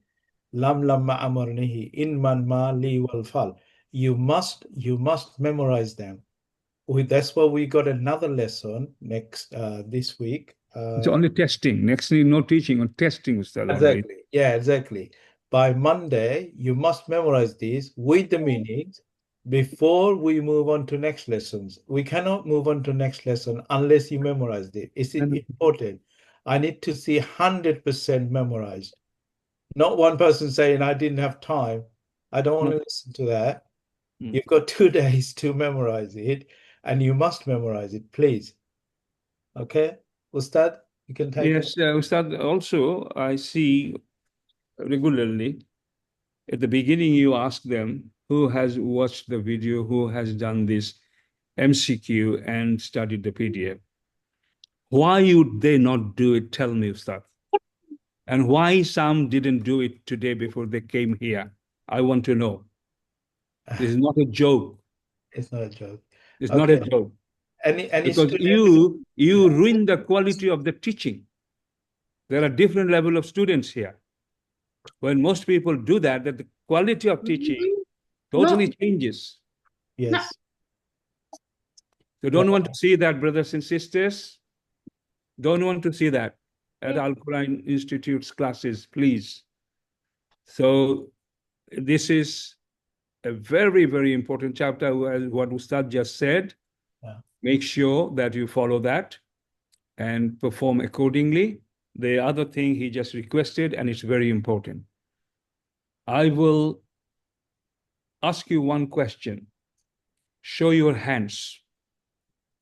lam lamma amarnihi, in man ma li wal fal. You must memorize them. That's why we got another lesson this week. It's only testing. Next thing, no teaching, on testing, Ustad. Exactly. Yeah, exactly. By Monday, you must memorize these with the meanings before we move on to next lessons. We cannot move on to next lesson unless you memorize it. It's important. I need to see 100% memorized. Not one person saying, I didn't have time. I don't want to listen to that. You've got 2 days to memorize it, and you must memorize it, please. Okay? Ustad, you can take Yes, Ustad, also, I see regularly, at the beginning, you ask them who has watched the video, who has done this MCQ and studied the PDF. Why would they not do it? Tell me, Ustad. And why some didn't do it today before they came here? I want to know. This is not a joke. It's not a joke. It's not a joke. Because you ruin the quality of the teaching. There are different level of students here. When most people do that, the quality of teaching totally changes. Yes. You don't want to see that, brothers and sisters. Don't want to see that at Al Quran Institute's classes, please. So this is a very, very important chapter, what Ustad just said. Make sure that you follow that and perform accordingly. The other thing he just requested, and it's very important. I will ask you one question. Show your hands.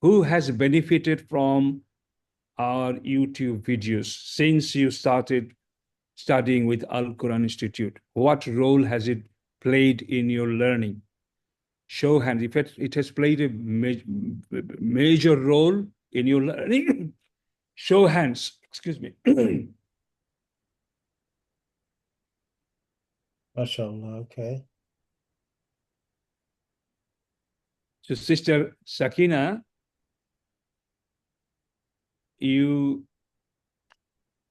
Who has benefited from our YouTube videos since you started studying with Al Quran Institute? What role has it played in your learning? Show hands. If it has played a major role in your learning, show hands. Excuse me. MashaAllah, okay. So, Sister Sakina, you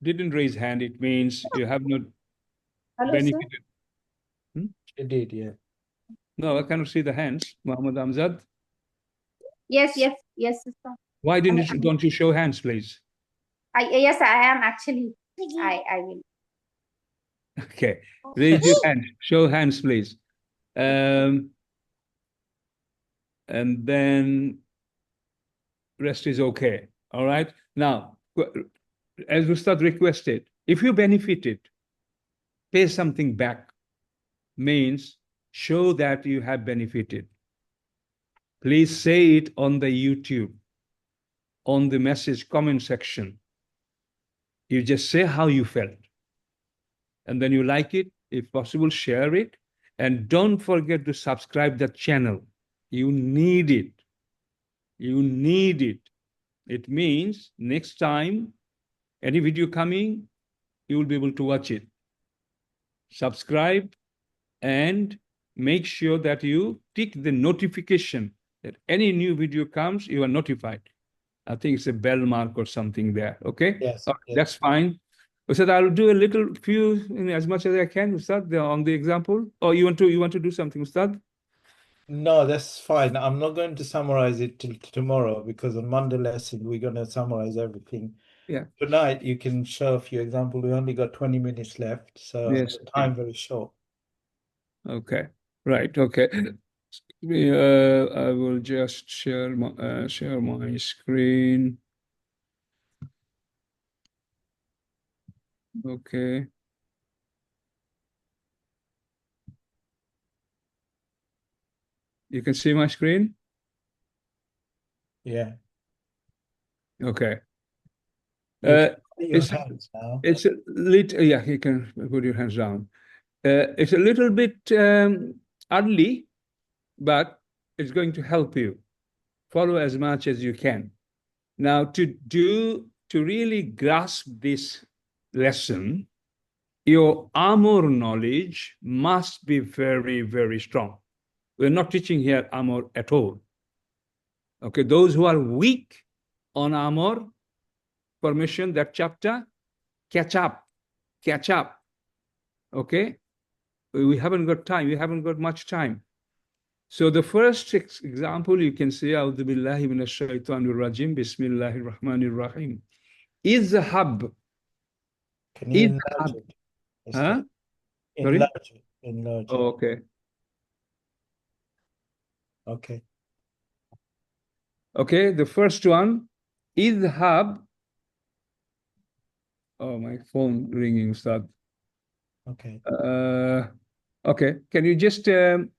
didn't raise hand. It means you have not Hello, benefited. She did, yeah. No, I cannot see the hands. Muhammad Amzad. Yes, sister. Why don't you show hands, please? Yes, I am actually. I will. Okay, raise your hand. Show hands, please. And then rest is okay. All right. Now, as Ustad requested, if you benefited, pay something back. Means show that you have benefited. Please say it on the YouTube, on the message comment section. You just say how you felt. And then you like it, if possible, share it. And don't forget to subscribe the channel. You need it. You need it. It means next time any video coming, you will be able to watch it. Subscribe and make sure that you tick the notification that any new video comes, you are notified. I think it's a bell mark or something there. Okay? Yes. Yes. That's fine. Ustad, I'll do a little few as much as I can, Ustad, on the example. Or you want to do something, Ustad? No, that's fine. I'm not going to summarize it till tomorrow because on Monday lesson we're going to summarize everything. Yeah. Tonight you can show a few examples. We only got 20 minutes left, so Yes. the time very short. Okay. Right. Okay. I will just share my screen. Okay. You can see my screen? Yeah. Okay. You can put your It's hands now. it's a little, yeah, you can put your hands down. It's a little bit early, but it's going to help you. Follow as much as you can. Now, to really grasp this lesson, your armor knowledge must be very, very strong. We're not teaching here armor at all. Okay, those who are weak on armor, permission, that chapter, catch up. Okay, we haven't got time. We haven't got much time. So the first example you can see, A'udhu billahi minash shaitanir rajim, Bismillahir Rahmanir Rahim. Izhab. Can you enlarge it? Huh? Enlarge it. Enlarge it. Oh, okay. Okay. Okay, the first one, Izhab. Oh, my phone ringing, Ustad. Okay. Okay, can you just you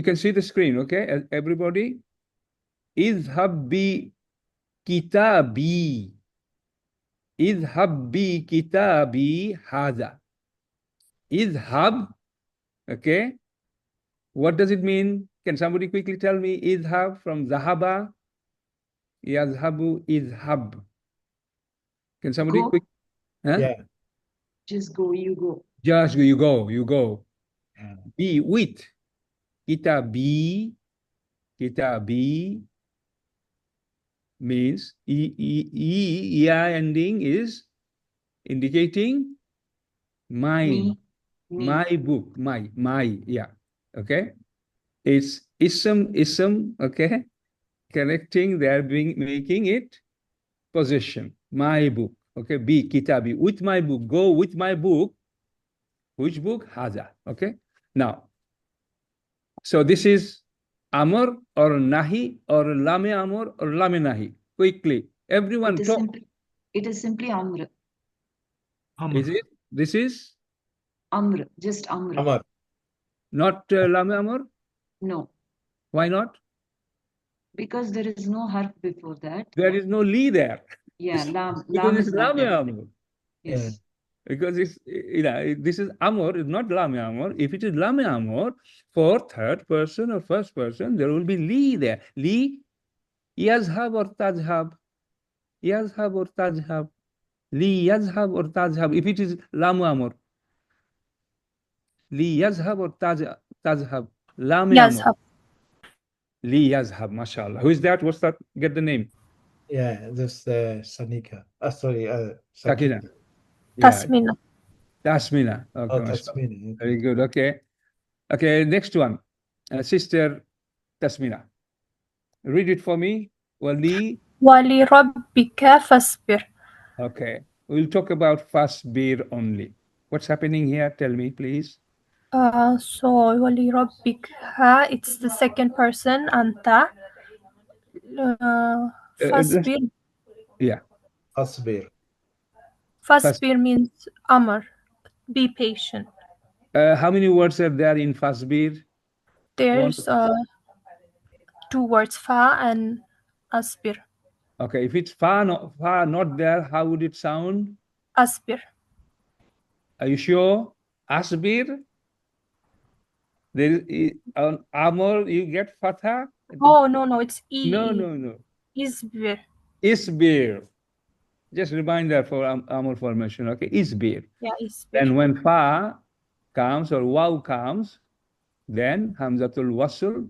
can see the screen, okay? Everybody, Izhab bi kitabi. Izhab bi kitabi hada. Izhab, okay? What does it mean? Can somebody quickly tell me? Izhab from zahaba. Yazhabu izhab. Can somebody Go. quick? Huh? Yeah. Just go, you go. Just you go. Be with. Kitabi means ya ending is indicating mine. Me. My book. My, yeah. Okay. It's ism, okay? Connecting there, making it possession. My book. Okay. Be kitabi. With my book. Go with my book. Which book? Haza. Okay. Now, so this is amr or nahi or lame amr or lame nahi. Quickly. Everyone talk. It is simply amr. Is it? This is? Amr. Just amr. Amr. Not lame amr? No. Why not? Because there is no harf before that. There is no li there. Yeah, lam. Because Lam it's is not lame there. amr. Yes. Because it's, this is Amr, it's not Lam Amr. If it is Lam Amr, for third person or first person, there will be Li there. Li, Yazhab or Tajhab. Yazhab or Tajhab. Li Yazhab or Tajhab. If it is Lam Amr. Li Yazhab or Tajhab. Lam Amr. Yazhab. Li Yazhab, mashallah. Who is that? What's that? Get the name. Yeah, this Sanika. Sorry, Sakina. Sakina. Yeah. Tasmina. Tasmina. Okay, Oh, mashallah. Tasmina. Very good. Okay. Okay, next one. Sister Tasmina. Read it for me. Wali. وَلِرَبِّكَ فَاصْبِرْ. Okay. We'll talk about fasbir only. What's happening here? Tell me, please. So وَلِرَبِّكَ, it's the second person, anta. فَاصْبِر. Yeah. Asbir. Fasbir means Amr, be patient. How many words are there in fasbir? There's two words, fa and asbir. Okay, if it's fa not there, how would it sound? Asbir. Are you sure? Asbir? There is on Amr, you get fatha? Oh, no, it's E. No. Isbir. Isbir. Just reminder for Amr formation, okay? Isbir. Yeah, Isbir. And when fa comes or waw comes, then Hamzatul Wasl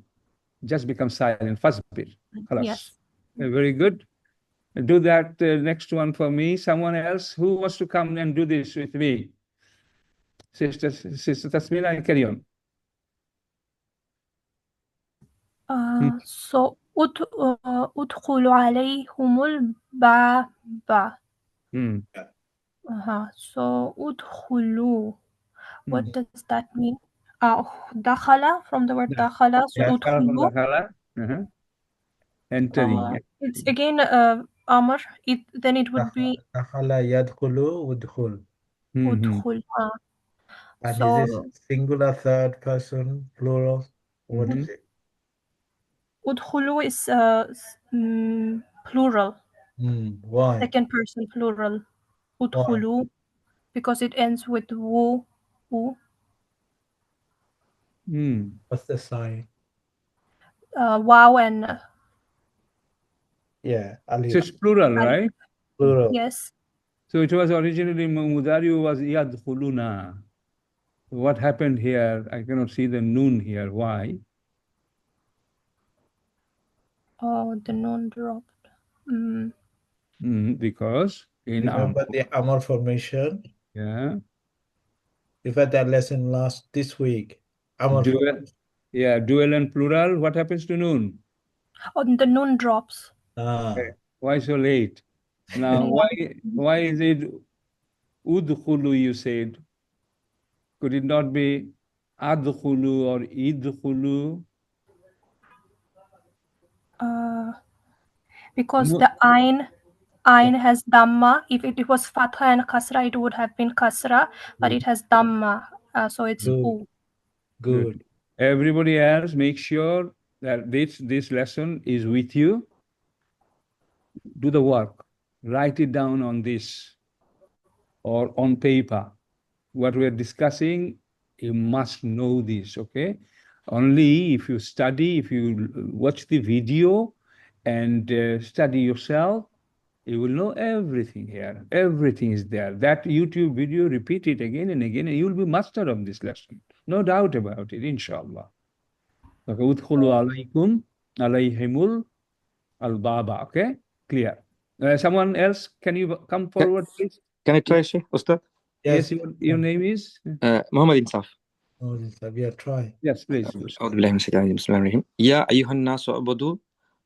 just becomes silent. Fasbir. Khalas. Yes. Very good. Do that next one for me. Someone else who wants to come and do this with me? Sister Tasmina, carry on. So udkhulu alayhumul baba. So udkhulu. What does that mean? Dakhala, from the word dakhala. So udkhulu. Entering. It's again Amr. Then it would be Dakhala yadkhulu udkhul. udkhul. And So is this singular, third person, plural? What is it? udkhulu is plural. Why? Second person plural. Udkhulu, because it ends with wu. What's the sign? Wow and yeah, alif. So it's plural, right? Plural. Yes. So it was originally Mudari was yadkhuluna. What happened here? I cannot see the noon here. Why? Oh, the noon dropped. Because in remember the Amr formation. Yeah. We've had that lesson this week. Amr Dual, yeah, dual and plural. What happens to noon? Oh, the noon drops. Okay. Why so late? Now, why is it udkhulu? You said, could it not be adkhulu or idkhulu? Because the ayn has dhamma. If it was fatha and kasra, it would have been kasra, but it has dhamma, so it's u. Good. Everybody else, make sure that this lesson is with you. Do the work. Write it down on this or on paper. What we're discussing, you must know this, okay? Only if you study, if you watch the video and study yourself, you will know everything here. Everything is there. That YouTube video, repeat it again and again, and you will be master of this lesson. No doubt about it, inshallah. Okay, udkhulu alaykum alayhimul al-baba, okay? Clear. Someone else, can you come forward, please? Can I try, Sheikh, Ustad? Yes, your name is? Muhammad Insaf. Yeah, try. Yes, please. أعوذ بالله من الشيطان الرجيم. بسم الله الرحمن الرحيم. يا أيها الناس اعبدوا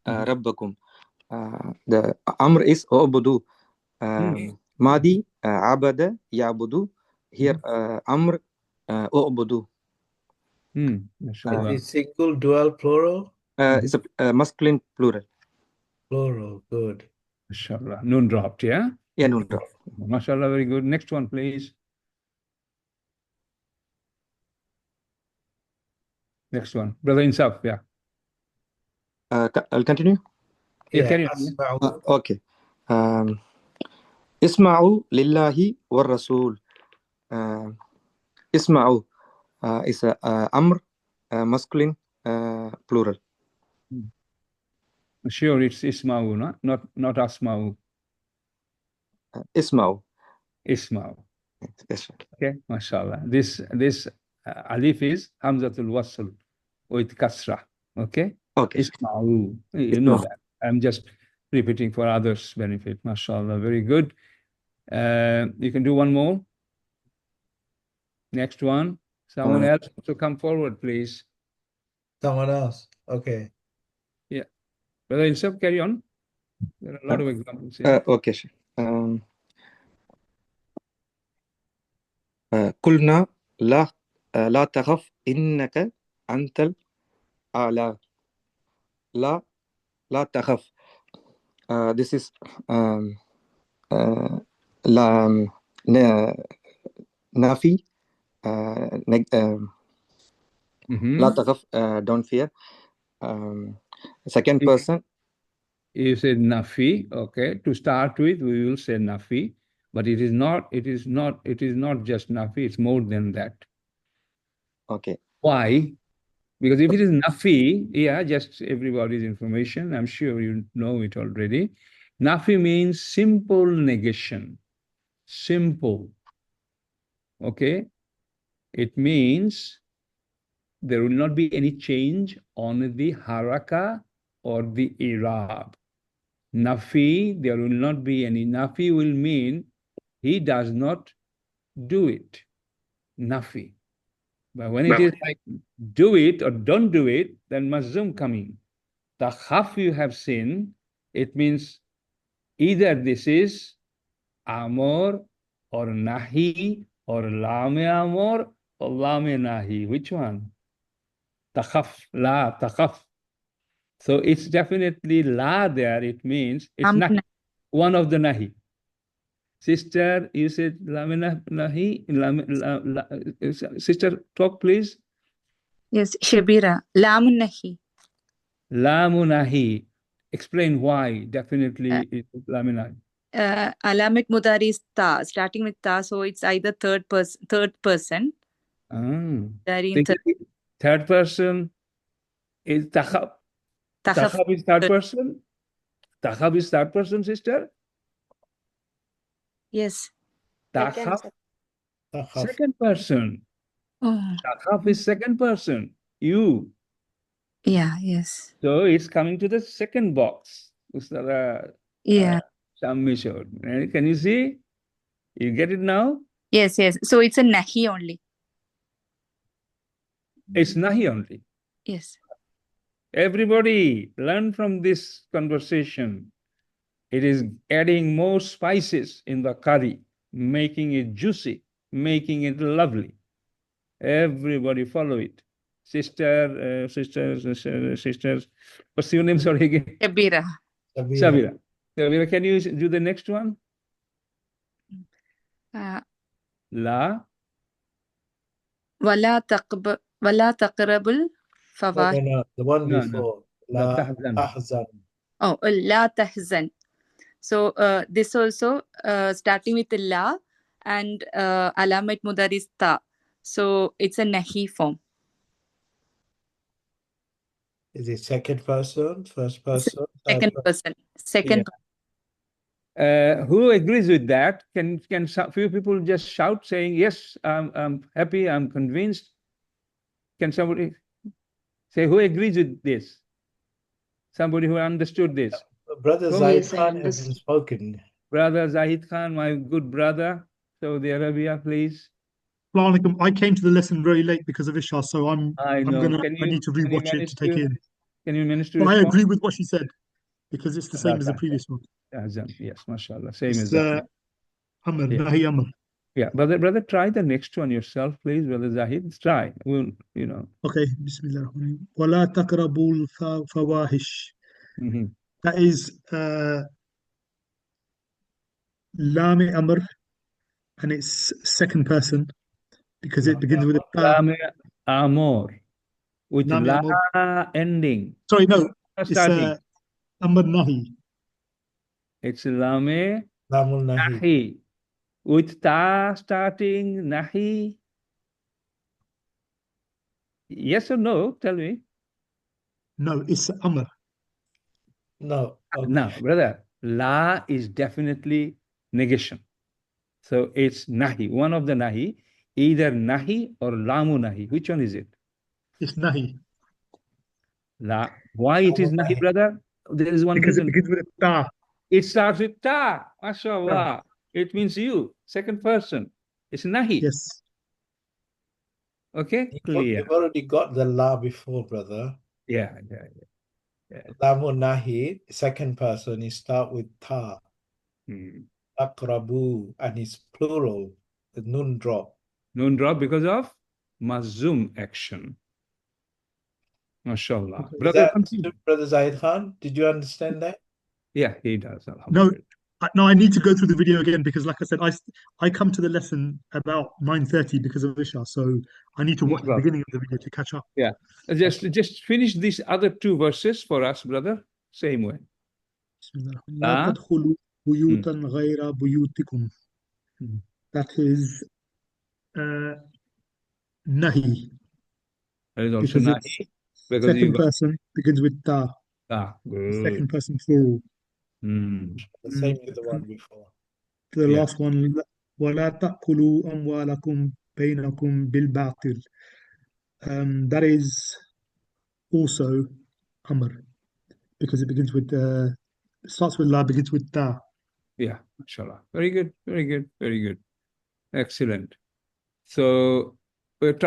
ربكم. The Amr is u'budu. Madi abada ya'budu. Here Amr u'budu. Is it single, dual, plural? It's a masculine plural. Plural, good. Mashallah. Noon dropped, yeah? Yeah, noon dropped. Mashallah, very good. Next one, please. Next one. Brother Insaf, yeah. I'll continue? Yeah, carry on. Okay. Isma'u lillahi wa rasul. Isma'u is a amr, masculine, plural. Sure, it's Isma'u, no? Not Asma'u. Isma'u. Isma'u. Yes, sir. Okay, mashallah. This alif is Hamzatul Wasl with kasra. Okay? Okay. Isma'u. You know that. I'm just repeating for others' benefit. Mashallah. Very good. You can do one more. Next one. Someone else to come forward, please. Someone else. Okay. Yeah. Brother Insaf, carry on. There are a lot of examples here. Okay, sure. قلنا لا تخف إنك أنت الأعلى. لا تخف. This is Nafi. لا تخف, don't fear. Second person. You said Nafi. Okay. To start with, we will say Nafi. But it is not just Nafi, it's more than that. Okay. Why? Because if it is Nafi, yeah, just everybody's information, I'm sure you know it already. Nafi means simple negation. Simple. Okay? It means there will not be any change on the haraka or the i'rab. Nafi, there will not be any. Nafi will mean he does not do it. Nafi. But when it is like do it or don't do it, then mazum coming. The khaf you have seen, it means either this is amor or nahi or lame amor or lame nahi. Which one? Takhaf, la, takhaf. So it's definitely la there. It means it's not one of the nahi. Sister, you said lame nahi. Sister, talk please. Yes, Shabira. Lamun nahi. Lamu nahi. Explain why. Definitely it's lame nahi. Alamit Mudari is ta, starting with ta, so it's either third person. Third person is takhab. Takhab is third person. Takhab is third person, sister. Yes. Takhab. Second person. Oh. Takhab is second person. You. Yeah. Yes. So it's coming to the second box. Yeah. Can you see? You get it now? Yes. Yes. So it's a nahi only. It's nahi only. Yes. Everybody learn from this conversation. It is adding more spices in the curry, making it juicy, making it lovely. Everybody follow it. Sisters. What's your name? Sorry again. Shabira. Shabira. Shabira, can you do the next one? La. Wala taqrabul fawahish. No, the one before. La tahzan. Oh, la tahzan. So this also starting with the la and alamat mudari is ta. So it's a nahi form. Is it second person, first person? Second person. Second. Yeah. Who agrees with that? Can few people just shout saying, yes, I'm happy, I'm convinced? Can somebody say who agrees with this? Somebody who understood this? Brother Zahid Khan hasn't spoken. Brother Zahid Khan, my good brother, Saudi Arabia, please. I came to the lesson very late because of Isha, so I need to rewatch it to take it in. Can you manage to But I respond? agree with what she said because it's the same as the previous one. Yes, mashallah. Same It's as that. Amr, Nahi Amr. Yeah, brother, try the next one yourself, please, Brother Zahid. Try. We'll, Okay, Bismillah. Wala taqrabul fawahish. That is Lame Amr, and it's second person because it begins with a Lame Amor with la ending. Sorry, no, it's Amr Nahi. It's Lame Nahi with ta starting, nahi? Yes or no? Tell me. No, it's Amr. No. Okay. No, brother. La is definitely negation. So it's nahi, one of the nahi, either nahi or lamu nahi. Which one is it? It's Nahi. La. Why it is nahi, brother? There is one Because it reason. begins with a ta. It starts with ta. Ta. MashaAllah. It means you, second person. It's nahi. Yes. Okay, clear. You've already got the la before, brother. Yeah. Lamu nahi, second person, is start with ta. Akrabu, and it's plural. The nun drop. Nun drop because of mazum action. MashaAllah. Is Brother, that continue. understood, Brother Zaid Khan? Did you understand that? Yeah, he does. No, Alhamdulillah. no, I need to go through the video again because, like I said, I come to the lesson about 9:30 because of Isha, so I need to No watch the problem. beginning of the video to catch up. Yeah. Just finish these other two verses for us, brother. Same way. بسم الله. لا La. تدخلوا بيوتا غير بيوتكم. That is Nahi. That is also Because nahi. it's Because you second got person begins with ta. good. Second person plural. The same with the one before. The Yeah. last one, ولا تأكلوا أموالكم بينكم بالباطل. That is also Amr because it begins with it starts with la, begins with ta. Yeah, mashallah. Very good, very good, very good. Excellent. So we're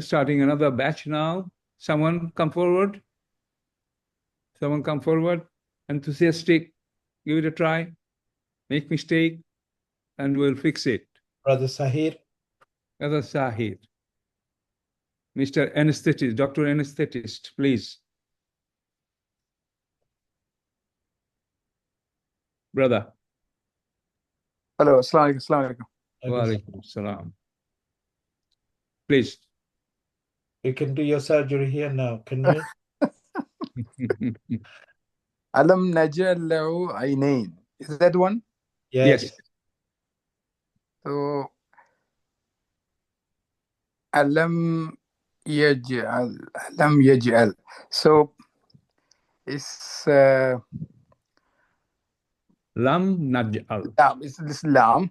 starting another batch now. Someone come forward. Someone come forward. Enthusiastic. Give it a try. Make mistake, and we'll fix it. Brother Sahir. Brother Sahir. Mr. Anesthetist, Dr. Anesthetist, please. Brother. Hello, Assalamu alaikum. Wa alaikum salam. Please. You can do your surgery here now, can you? Alam naj'al lahu aynayn. Is that one? Yes. So alam yaj'al. So it's Lam naj'al. It's this lam.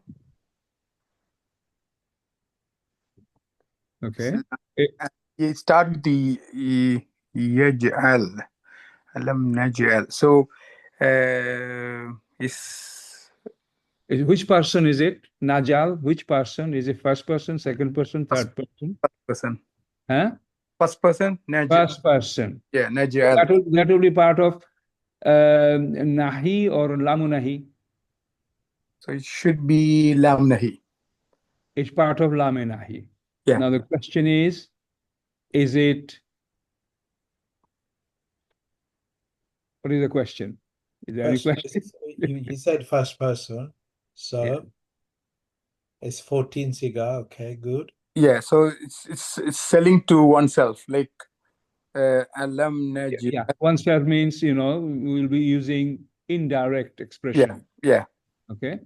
Okay. It start with the yaj'al. Alam naj'al. So which person is it? Najal, which person? Is it first person, second person, third person? First person. Huh? First person, First person. Yeah, naj'al. That will be part of nahi or lamu nahi. So it should be lam nahi. It's part of lam nahi. Yeah. Now the question is it? What is the question? Is there any question? He said first person, so it's 14 cigar. Okay, good. Yeah, so it's selling to oneself, like alam naj'al. Yeah, oneself means we will be using indirect expression. Yeah. Okay.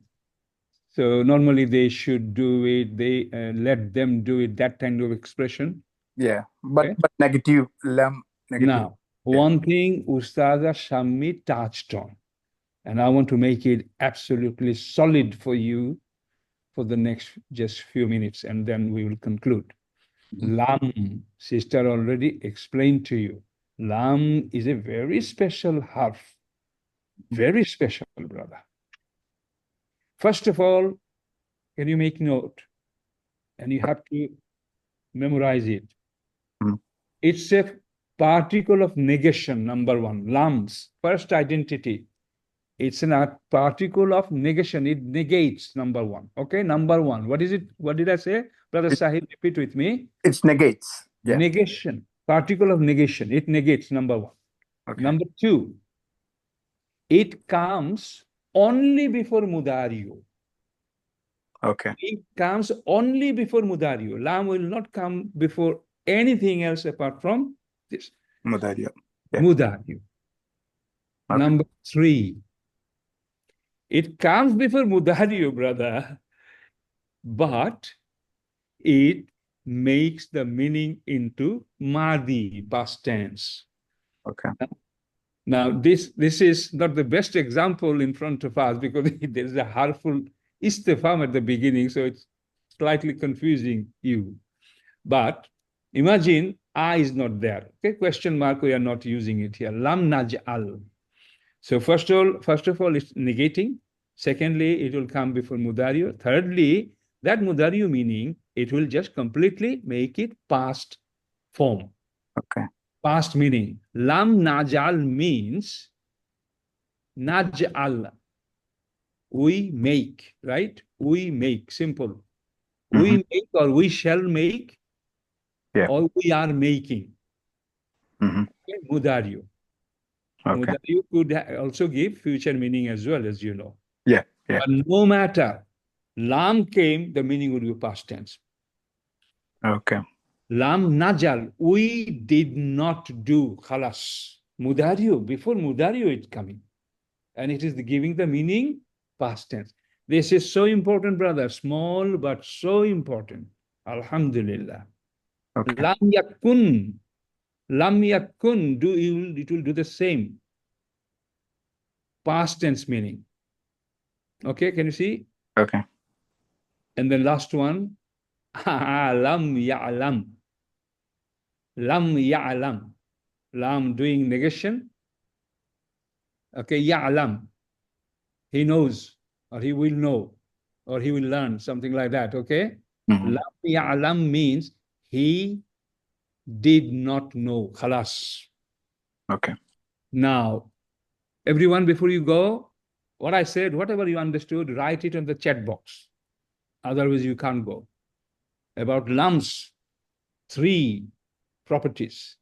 So normally they should do it. They let them do it. That kind of expression. Yeah, but negative lam negative. Now, one thing Ustaza Shammi touched on, and I want to make it absolutely solid for you for the next just few minutes, and then we will conclude. Lam, sister already explained to you. Lam is a very special harf. Very special, brother. First of all, can you make note? And you have to memorize it. It's a particle of negation, number one. Lam's first identity. It's a particle of negation. It negates, number one. Okay, number one. What is it? What did I say? Brother Sahib, repeat with me. It's negates. Yeah. Negation. Particle of negation. It negates, number one. Okay. Number two, it comes only before Mudario. Okay. It comes only before Mudario. Lam will not come before anything else apart from this. Mudario. Yeah. Mudario. Okay. Number three, it comes before Mudario, brother, but it makes the meaning into Madi, past tense. Okay. Now, this is not the best example in front of us because there is a harmful istifham at the beginning, so it's slightly confusing you. But imagine I is not there. Okay, question mark, we are not using it here. Lam naj'al. So first of all, it's negating. Secondly, it will come before Mudari. Thirdly, that Mudari meaning, it will just completely make it past form. Okay. Past meaning. Lam naj'al means naj'al. We make, right? We make, simple. We make or we shall make, or we are making. Okay, Mudari. Okay. Mudari could also give future meaning as well, as you know. Yeah. But no matter, lam came, the meaning would be past tense. Okay. Lam najal, we did not do, khalas. Mudariyo, before Mudariyo it's coming. And it is giving the meaning past tense. This is so important, brother. Small, but so important. Alhamdulillah. Okay. Lam yakun. Lam yakun, it will do the same. Past tense meaning. Okay, can you see? Okay. And then last one, lam ya'lam. Lam ya'lam. Lam doing negation. Okay, ya'lam. He knows, or he will know, or he will learn, something like that, okay? Lam ya'lam means he did not know. Khalas. Okay. Now, everyone, before you go, what I said, whatever you understood, write it on the chat box. Otherwise, you can't go. About lams, 3 properties.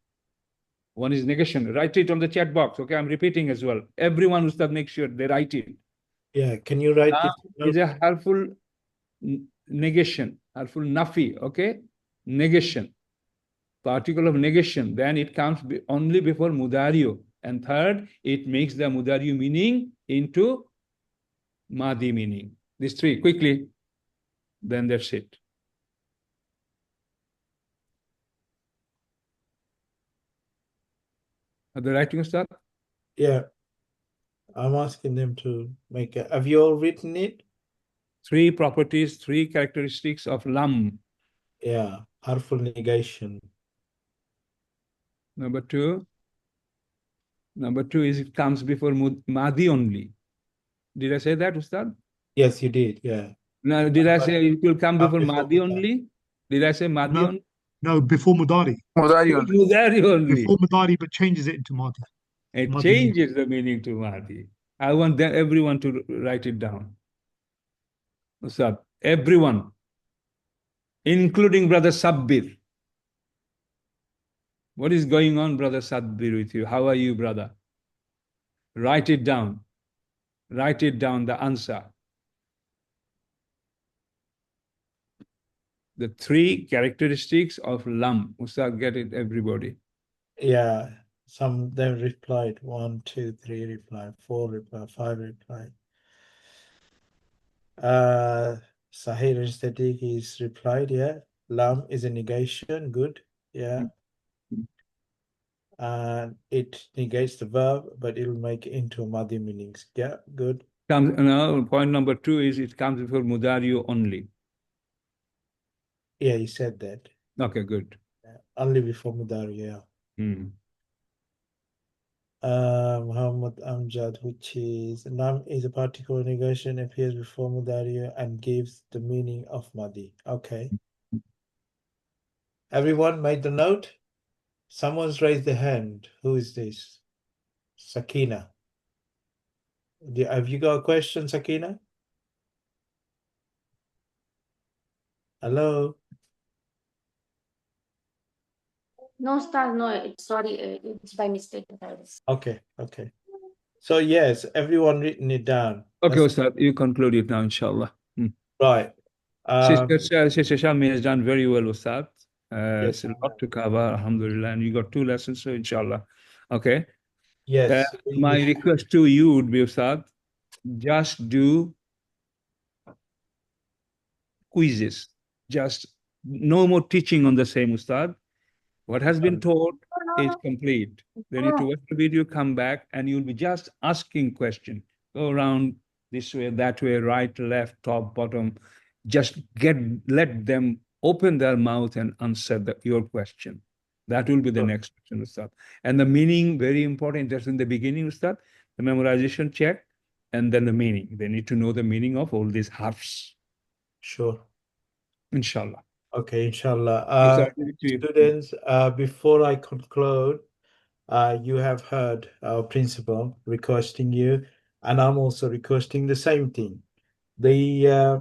One is negation. Write it on the chat box. Okay, I'm repeating as well. Everyone who make sure they write it. Yeah, can you write it? Is a harmful negation, harmful nafi. Okay, negation. Particle of negation. Then it comes only before mudario. And third, it makes the mudario meaning into madi meaning. These 3 quickly. Then that's it. Are they writing stuff? Yeah. I'm asking them to make it. Have you all written it? 3 properties, 3 characteristics of lam. Yeah, harmful negation. Number 2. Number 2 is it comes before madi only. Did I say that, Ustad? Yes, you did. Yeah. Now, did I say it will come before madi only? Did I say madi only? No, before Mudari. Mudari only. Mudari only. Before Mudari, but changes it into Madi. It Madi changes the meaning to madi. I want everyone to write it down. Ustad, everyone, including Brother Sabbir. What is going on, Brother Sabbir, with you? How are you, brother? Write it down. Write it down, the answer. The 3 characteristics of lam. Ustad, get it, everybody. Yeah, some of them replied. 1, 2, 3 reply, 4 reply, 5 reply. Sahir Sadiq is replied, yeah. Lam is a negation, good, yeah. And it negates the verb, but it'll make it into madi meanings. Yeah, good. Point number 2 is it comes before mudario only. Yeah, you said that. Okay, good. Yeah, only before mudari, yeah. Muhammad Amjad, which is Nam is a particular negation, appears before Mudari and gives the meaning of Madi. Okay. Everyone made the note? Someone's raised the hand. Who is this? Sakina. Have you got a question, Sakina? Hello? No, Star, no, sorry, it's by mistake. Okay, okay. So yes, everyone written it down. Okay, Ustad, you conclude it now, inshallah. Right. Sister Shami has done very well, Ustad. Yes. It's a lot to cover, alhamdulillah, and you got 2 lessons, so inshallah. Okay. Yes. My request to you would be, Ustad, just do quizzes. Just no more teaching on the same, Ustad. What has been taught is complete. Then you to watch the video, come back, and you'll be just asking questions. Go around this way, that way, right, left, top, bottom. Just let them open their mouth and answer your question. That will be the next question, Ustad. And the meaning, very important. That's in the beginning, Ustad. The memorization check, and then the meaning. They need to know the meaning of all these harfs. Sure. Inshallah. Okay, inshallah. Ustad, leave it to you. Students, before I conclude, you have heard our principal requesting you, and I'm also requesting the same thing. The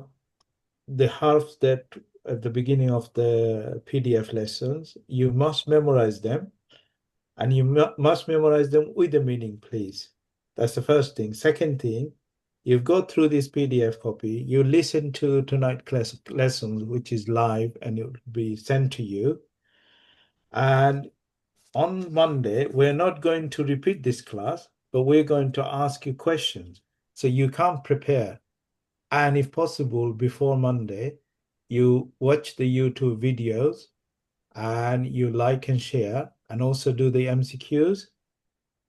harfs that at the beginning of the PDF lessons, you must memorize them, and you must memorize them with the meaning, please. That's the first thing. Second thing, you go through this PDF copy, you listen to tonight's class lessons, which is live, and it will be sent to you. And on Monday, we're not going to repeat this class, but we're going to ask you questions. So you can prepare. And if possible, before Monday, you watch the YouTube videos and you like and share, and also do the MCQs.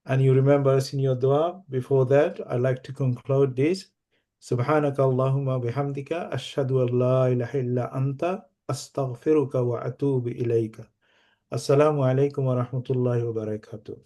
And you remember us in your dua. Before that, I'd like to conclude this. Subhanaka Allahumma bihamdika ashhadu an la ilaha illa anta astaghfiruka wa atubu ilayka. Assalamu alaikum wa rahmatullahi wa barakatuh.